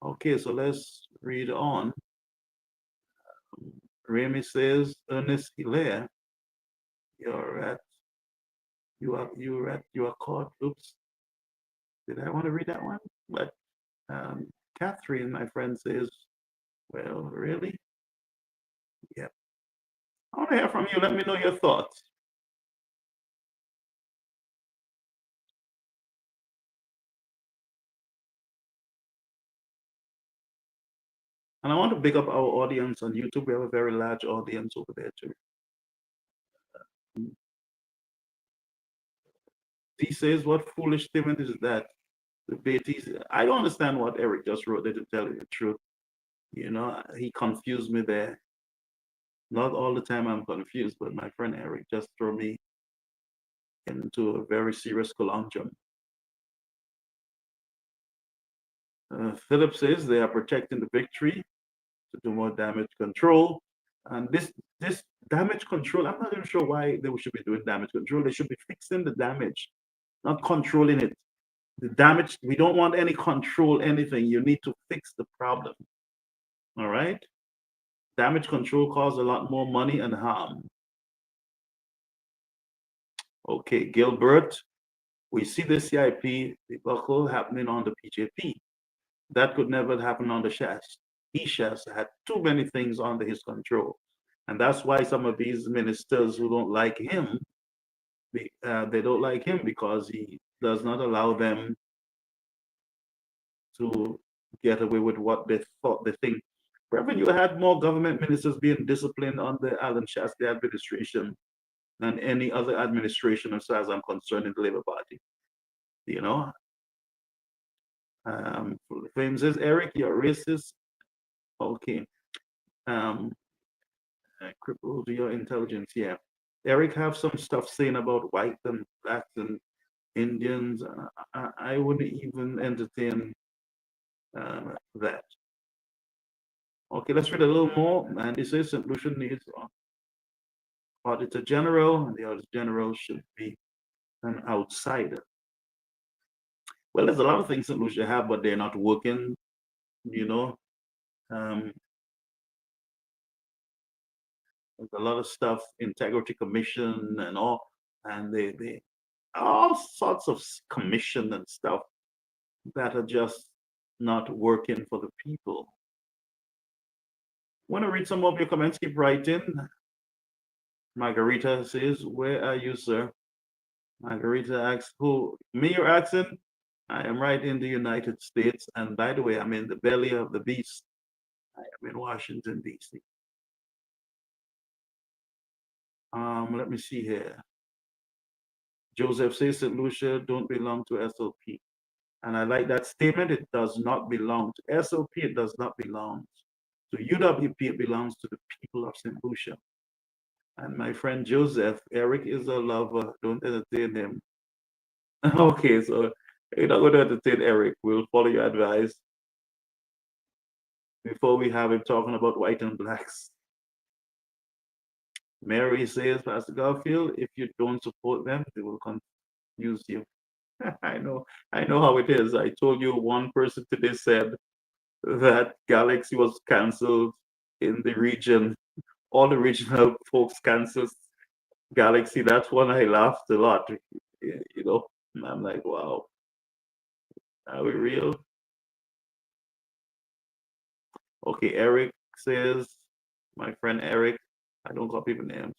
S4: Okay, so let's read on. Remy says, Ernest Hilaire, you are caught. Oops. Did I want to read that one? But Catherine, my friend, says, well, really? Yeah. I want to hear from you. Let me know your thoughts. And I want to big up our audience on YouTube. We have a very large audience over there too. He says, what foolish statement is that? The Beatties, I don't understand what Eric just wrote there, to tell you the truth. You know, he confused me there. Not all the time I'm confused, but my friend Eric just threw me into a very serious conundrum. Philip says they are protecting the victory to do more damage control. And this damage control, I'm not even sure why they should be doing damage control. They should be fixing the damage, not controlling it. The damage, we don't want any control, anything. You need to fix the problem. All right? Damage control causes a lot more money and harm. Okay, Gilbert, we see the CIP debacle happening on the PJP. That could never happen on the Shas. Shas had too many things under his control. And that's why some of these ministers who don't like him, they don't like him because he does not allow them to get away with what they thought they think. Reverend, you had more government ministers being disciplined under Alan Shasta administration than any other administration, as far as I'm concerned, in the Labour Party. You know? Fame says, Eric, you're racist. Okay. Crippled your intelligence, yeah. Eric have some stuff saying about white and blacks and Indians. I wouldn't even entertain that. Okay, let's read a little more. And it says St. Lucia needs Auditor General, and the Auditor General should be an outsider. Well, there's a lot of things St. Lucia have, but they're not working, you know. There's a lot of stuff, Integrity Commission and all, and they all sorts of commission and stuff that are just not working for the people. Want to read some of your comments? Keep writing. Margarita says, "Where are you, sir?" Margarita asks, "Who? Me? You're asking?" I am right in the United States, and by the way, I'm in the belly of the beast. I am in Washington, D.C. Let me see here. Joseph says St. Lucia don't belong to SLP. And I like that statement. It does not belong to SLP. It does not belong to UWP. It belongs to the people of St. Lucia. And my friend Joseph, Eric is a lover. Don't entertain him. Okay, so you're not going to entertain Eric. We'll follow your advice before we have him talking about white and blacks. Mary says, Pastor Garfield, if you don't support them, they will confuse you. I know how it is. I told you one person today said that Galaxy was canceled in the region. All the regional folks canceled Galaxy. That's when I laughed a lot. You know, I'm like, wow, are we real? Okay, Eric says, my friend Eric, I don't call people names.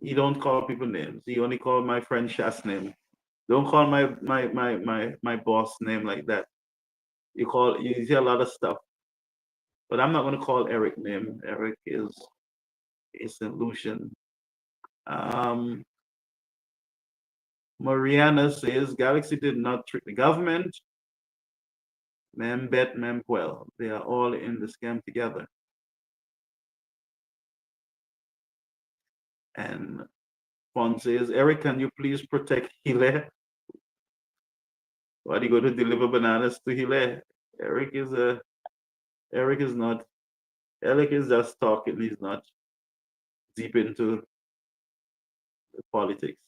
S4: He don't call people names. He only called my friend Shas name. Don't call my boss name like that. You see a lot of stuff. But I'm not gonna call Eric name. Eric is St. Lucian. Mariana says Galaxy did not trick the government. Mem bet, mem well. They are all in the scam together. And Fon says, Eric, can you please protect Hile? Why are you going to deliver bananas to Hile? Eric is not. Eric is just talking. He's not deep into the politics.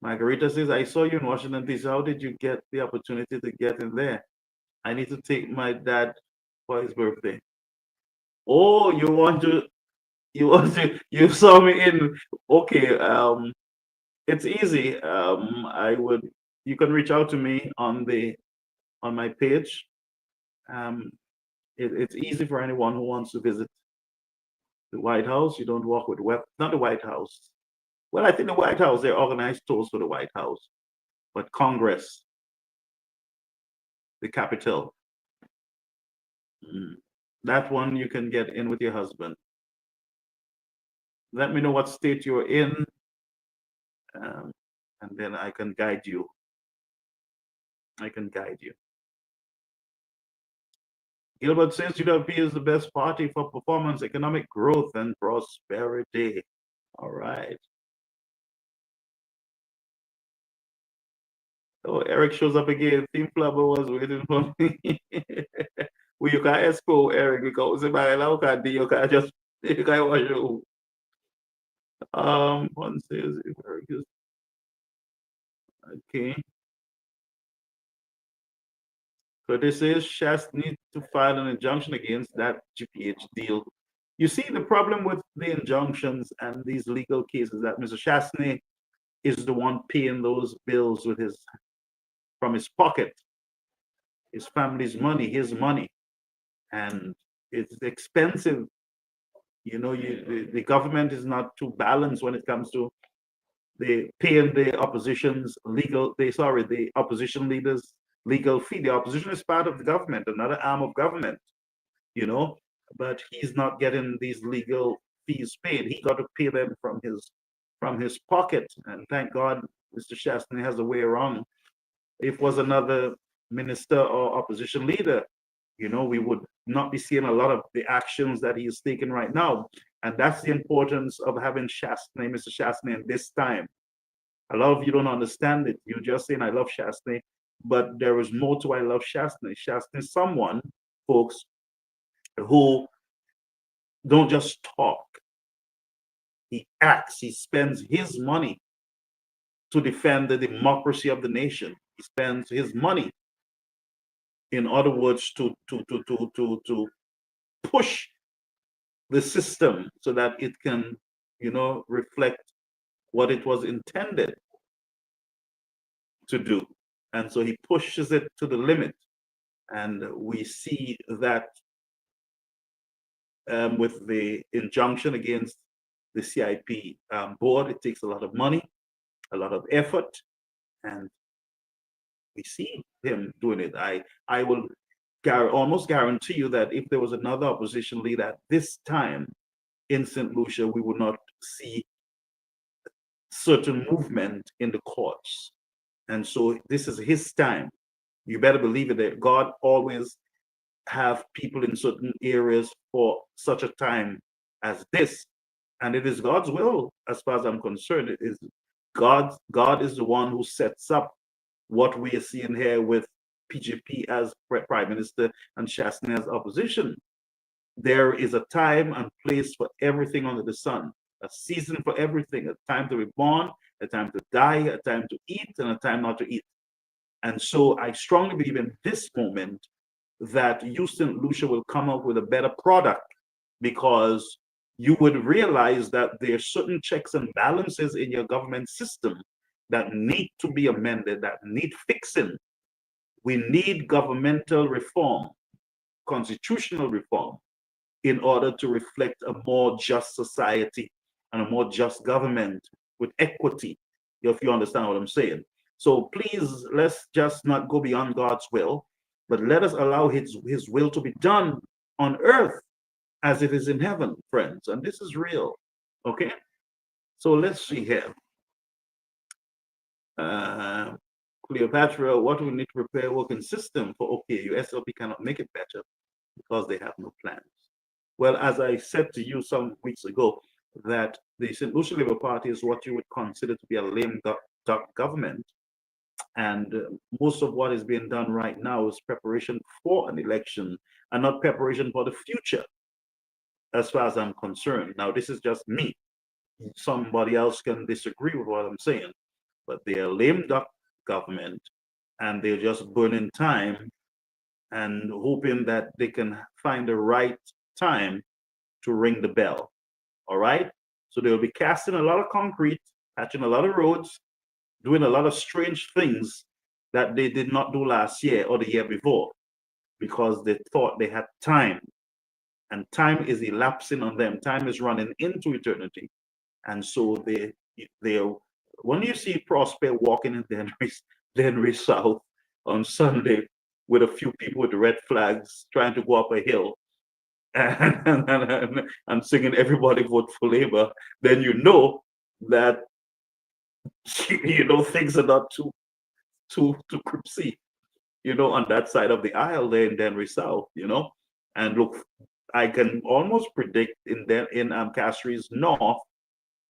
S4: Margarita says, I saw you in Washington, D.C. How did you get the opportunity to get in there? I need to take my dad for his birthday. Oh, you saw me in, okay, it's easy. You can reach out to me on my page. It's easy for anyone who wants to visit the White House. You don't walk with not the White House. Well, I think the White House, they organize tours for the White House, but Congress, the Capitol, that one you can get in with your husband. Let me know what state you're in, and then I can guide you. Gilbert says UWP is the best party for performance, economic growth, and prosperity. All right. Oh, Eric shows up again. Team Flubber was waiting for me. Well, you can expo Eric because if I allow can you can just you can watch you. One says if Eric is okay. So this is Shas needs to file an injunction against that GPH deal. You see the problem with the injunctions and these legal cases that Mr. Shastney is the one paying those bills with from his pocket, his family's money, his money, and it's expensive. You know, the government is not too balanced when it comes to paying the opposition leaders legal fee. The opposition is part of the government, another arm of government, you know, but he's not getting these legal fees paid. He got to pay them from his pocket. And thank God Mr. Shastney has a way around. If it was another minister or opposition leader, you know, we would not be seeing a lot of the actions that he is taking right now. And that's the importance of having Mr. Shastney in this time. A lot of you don't understand it. You're just saying, I love Shastney, but there is more to I love Shastney. Shastney is someone, folks, who don't just talk. He acts, he spends his money to defend the democracy of the nation. He spends his money, in other words, to push the system so that it can, you know, reflect what it was intended to do. And so he pushes it to the limit. And we see that with the injunction against the CIP board. It takes a lot of money, a lot of effort, and we see him doing it. I will almost guarantee you that if there was another opposition leader at this time in St. Lucia, we would not see certain movement in the courts. And so this is his time. You better believe it that God always have people in certain areas for such a time as this. And it is God's will, as far as I'm concerned. It is God is the one who sets up what we are seeing here with PGP as Prime Minister and Shasny as opposition. There is a time and place for everything under the sun, a season for everything, a time to be born, a time to die, a time to eat, and a time not to eat. And so I strongly believe in this moment that Houston Lucia will come up with a better product, because you would realize that there are certain checks and balances in your government system that need to be amended, that need fixing. We need governmental reform, constitutional reform, in order to reflect a more just society and a more just government with equity, if you understand what I'm saying. So please, let's just not go beyond God's will, but let us allow his will to be done on earth as it is in heaven, friends. And this is real, okay? So let's see here. Cleopatra, what do we need to prepare working system for OKU? SLP cannot make it better because they have no plans. Well, as I said to you some weeks ago, that the St. Lucia Labour Party is what you would consider to be a lame duck government. And most of what is being done right now is preparation for an election and not preparation for the future, as far as I'm concerned. Now, this is just me. Somebody else can disagree with what I'm saying, but they're a lame duck government, and they're just burning time and hoping that they can find the right time to ring the bell. All right? So they'll be casting a lot of concrete, patching a lot of roads, doing a lot of strange things that they did not do last year or the year before, because they thought they had time, and time is elapsing on them. Time is running into eternity. And so they when you see Prosper walking in Denry South on Sunday with a few people with red flags trying to go up a hill and singing "Everybody Vote for Labour," then you know that things are not too cripsy, on that side of the aisle there in Denry South, And look, I can almost predict in Castries North,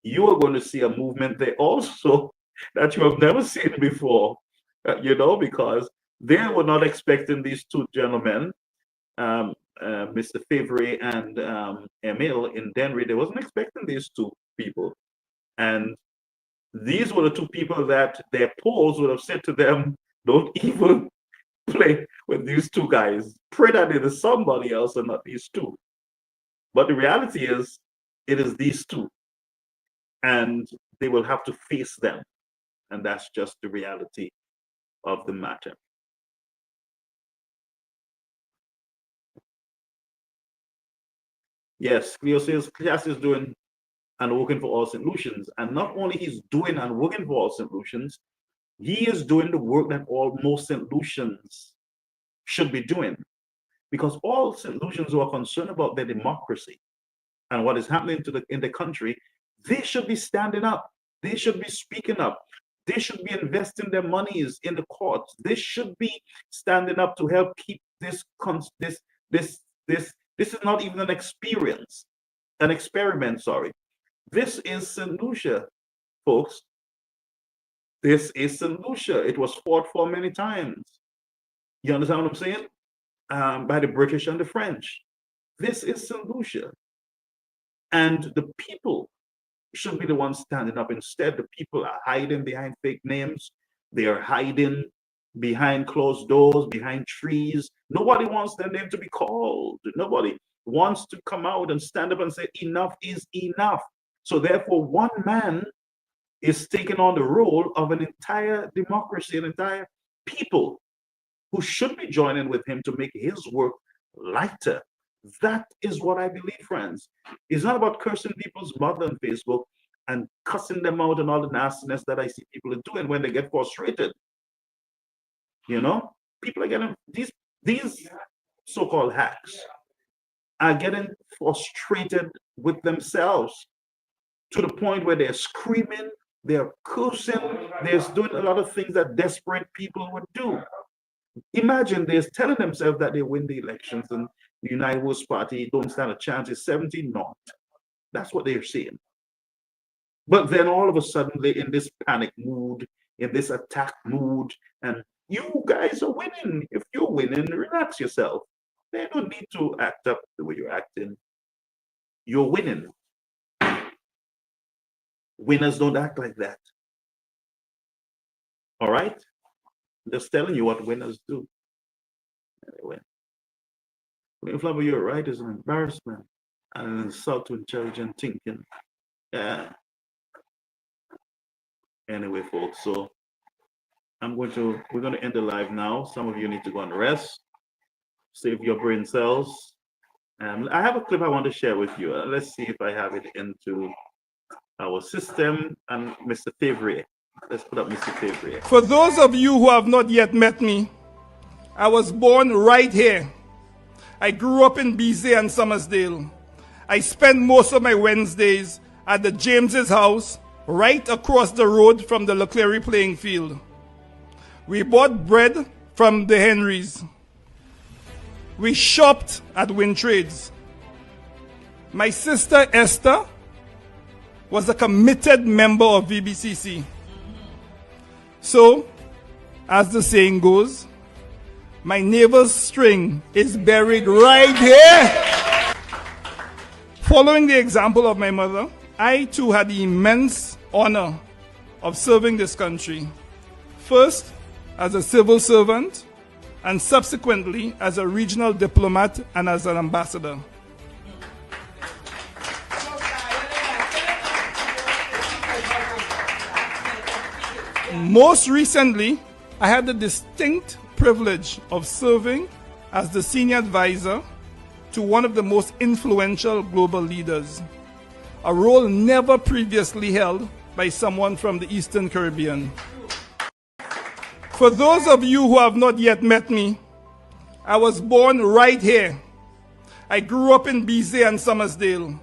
S4: you are going to see a movement there also that you have never seen before, because they were not expecting these two gentlemen, Mr. Favre and Emil in Denver. They wasn't expecting these two people. And these were the two people that their polls would have said to them, don't even play with these two guys. Pray that it is somebody else and not these two. But the reality is, it is these two. And they will have to face them. And that's just the reality of the matter. Yes, Cleo says Class is doing and working for all solutions. And not only he's doing and working for all solutions, he is doing the work that most solutions should be doing. Because all solutions who are concerned about their democracy and what is happening in the country, they should be standing up. They should be speaking up. They should be investing their monies in the courts. They should be standing up to help keep this is not even an experiment, sorry. This is St. Lucia, folks. This is St. Lucia. It was fought for many times. You understand what I'm saying? By the British and the French. This is St. Lucia. And the people should be the ones standing up. Instead, the people are hiding behind fake names. They are hiding behind closed doors, behind trees. Nobody wants their name to be called. Nobody wants to come out and stand up and say, enough is enough. So therefore, one man is taking on the role of an entire democracy, an entire people who should be joining with him to make his work lighter, That is what I believe, friends. It's not about cursing people's mother on Facebook and cussing them out and all the nastiness that I see people are doing when they get frustrated. You know, people are getting these so-called hacks are getting frustrated with themselves to the point where they're screaming, they're cursing, they're doing a lot of things that desperate people would do. Imagine they're telling themselves that they win the elections and the United Works Party don't stand a chance. It's 17 not. That's what they're saying. But then all of a sudden they're in this panic mood, in this attack mood, and you guys are winning. If you're winning, relax yourself. They don't need to act up the way you're acting. You're winning. Winners don't act like that. All right? Just telling you what winners do. Anyway, Flavor, you're right, is an embarrassment and an insult to intelligent thinking. Yeah. Anyway, folks, so we're going to end the live now. Some of you need to go and rest, save your brain cells. I have a clip I want to share with you. Let's see if I have it into our system. And Mr. Favre, let's put up Mr. Favre.
S9: For those of you who have not yet met me, I was born right here. I grew up in BZ and Summersdale. I spent most of my Wednesdays at the James's house, right across the road from the Leclerc playing field. We bought bread from the Henrys. We shopped at Win Trades. My sister Esther was a committed member of VBCC. So, as the saying goes, my neighbor's string is buried right here. Following the example of my mother, I too had the immense honor of serving this country. First, as a civil servant, and subsequently as a regional diplomat and as an ambassador. Most recently, I had the distinct privilege of serving as the senior advisor to one of the most influential global leaders, a role never previously held by someone from the Eastern Caribbean. For those of you who have not yet met me, I was born right here. I grew up in BZ and Summersdale.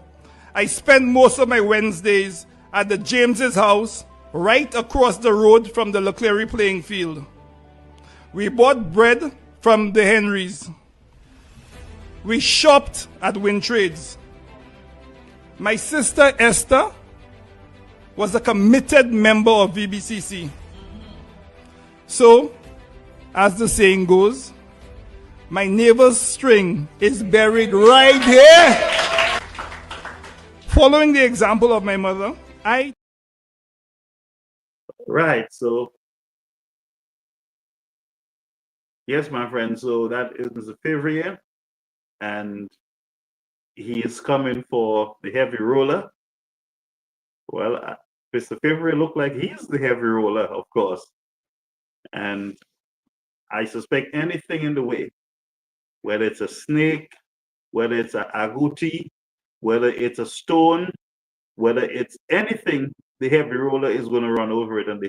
S9: I spent most of my Wednesdays at the James's house, right across the road from the Leclerc playing field. We bought bread from the Henrys. We shopped at Win Trades. My sister Esther was a committed member of VBCC. So, as the saying goes, my neighbor's string is buried right here. Following the example of my mother,
S4: Right, so yes, my friend, so that is Mr. Favre, and he is coming for the heavy roller. Well, Mr. Favre looked like he's the heavy roller, of course. And I suspect anything in the way, whether it's a snake, whether it's an agouti, whether it's a stone, whether it's anything, the heavy roller is going to run over it. And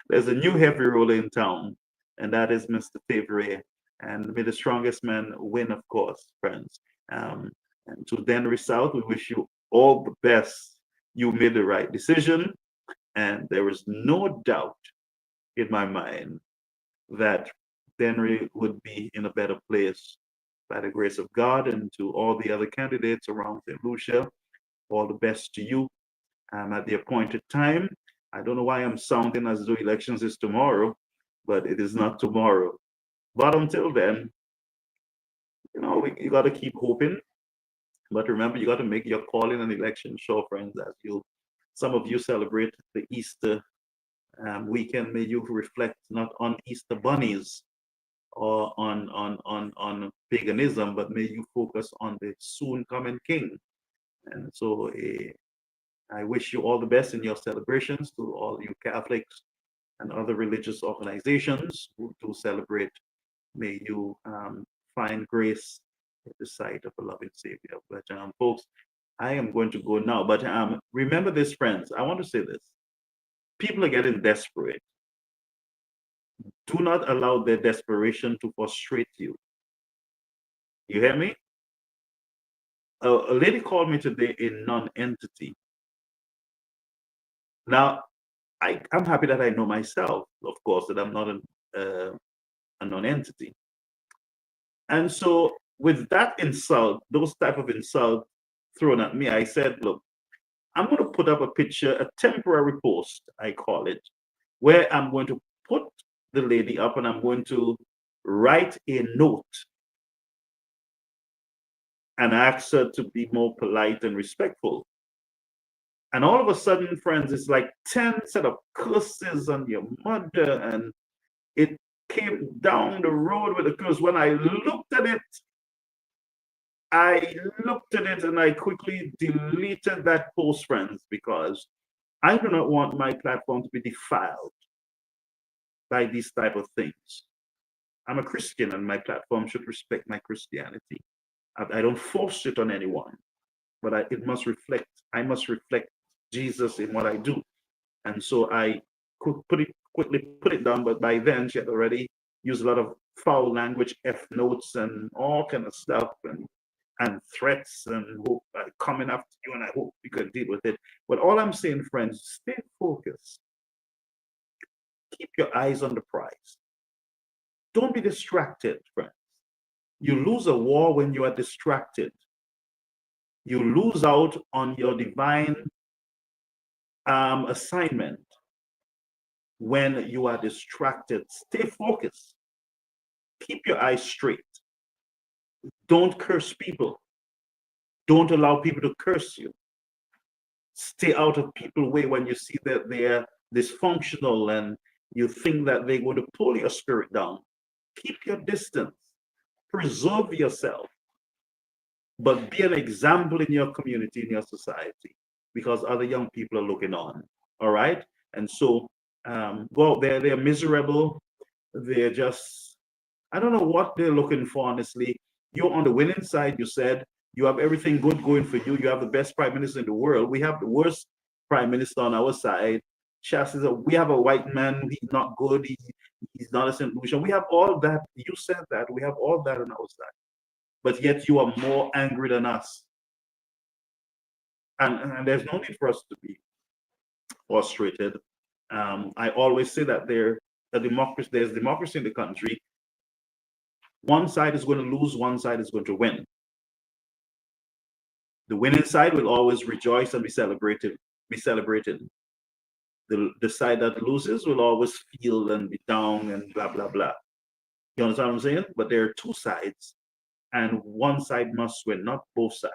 S4: there's a new heavy roller in town, and that is Mr. Favre. And may the strongest man win, of course, friends. And to Denry South, we wish you all the best. You made the right decision, and there is no doubt in my mind that Denry would be in a better place by the grace of God. And to all the other candidates around St. Lucia, all the best to you at the appointed time. I don't know why I'm sounding as though elections is tomorrow, but it is not tomorrow. But until then, you got to keep hoping. But remember, you got to make your call in an election sure, friends, as some of you celebrate the Easter weekend. May you reflect not on Easter bunnies or on paganism, but may you focus on the soon coming King. And so I wish you all the best in your celebrations, to all you Catholics and other religious organizations who do celebrate. May you find grace the sight of a loving Savior. But folks, I am going to go now. But remember this, friends. I want to say this. People are getting desperate. Do not allow their desperation to frustrate you. You hear me? A lady called me today a non-entity. Now, I'm happy that I know myself, of course, that I'm not a non-entity. And so with that insult, those type of insult thrown at me, I said, look, I'm going to put up a picture, a temporary post, I call it, where I'm going to put the lady up and I'm going to write a note and ask her to be more polite and respectful. And all of a sudden, friends, it's like 10 set of curses on your mother. And it came down the road with the curse. When I looked at it and I quickly deleted that post, friends, because I do not want my platform to be defiled by these type of things. I'm a Christian and my platform should respect my Christianity. I don't force it on anyone, but I must reflect Jesus in what I do. And so I could quickly put it down, but by then she had already used a lot of foul language, F notes and all kind of stuff and threats and coming after you, and I hope we could deal with it. But all I'm saying, friends, stay focused. Keep your eyes on the prize. Don't be distracted, friends. You lose a war when you are distracted. You lose out on your divine assignment when you are distracted. Stay focused. Keep your eyes straight. Don't curse people. Don't allow people to curse you. Stay out of people's way when you see that they're dysfunctional and you think that they're going to pull your spirit down. Keep your distance. Preserve yourself. But be an example in your community, in your society, because other young people are looking on. All right? And so go out there, they're miserable. They're just, I don't know what they're looking for, honestly. You're on the winning side, you said. You have everything good going for you. You have the best prime minister in the world. We have the worst prime minister on our side. We have a white man. He's not good. He's not a solution. We have all that. You said that. We have all that on our side. But yet you are more angry than us. And there's no need for us to be frustrated. I always say that there's democracy in the country. One side is going to lose, one side is going to win. The winning side will always rejoice and be celebrated. The side that loses will always feel and be down and blah blah blah. You understand what I'm saying? But there are two sides, and one side must win, not both sides.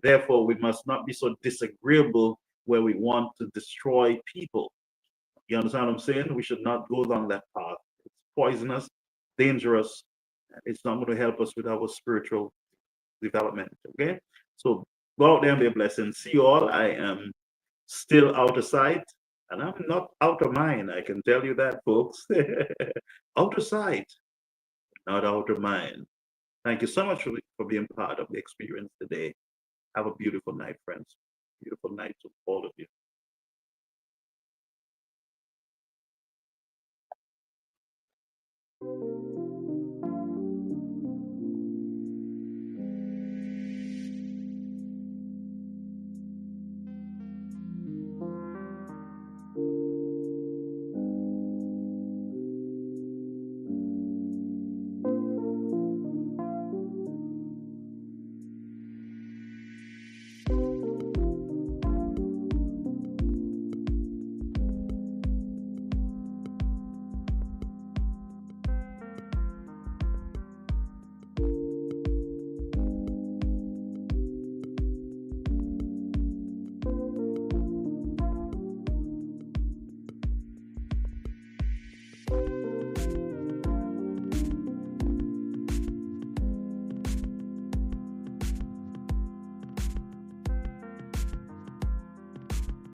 S4: Therefore, we must not be so disagreeable where we want to destroy people. You understand what I'm saying? We should not go down that path. It's poisonous, dangerous. It's not going to help us with our spiritual development. Okay? So go out there and be a blessing. See you all. I am still out of sight, and I'm not out of mind. I can tell you that, folks. Out of sight, not out of mind. Thank you so much for being part of the experience today. Have a beautiful night, friends. Beautiful night to all of you.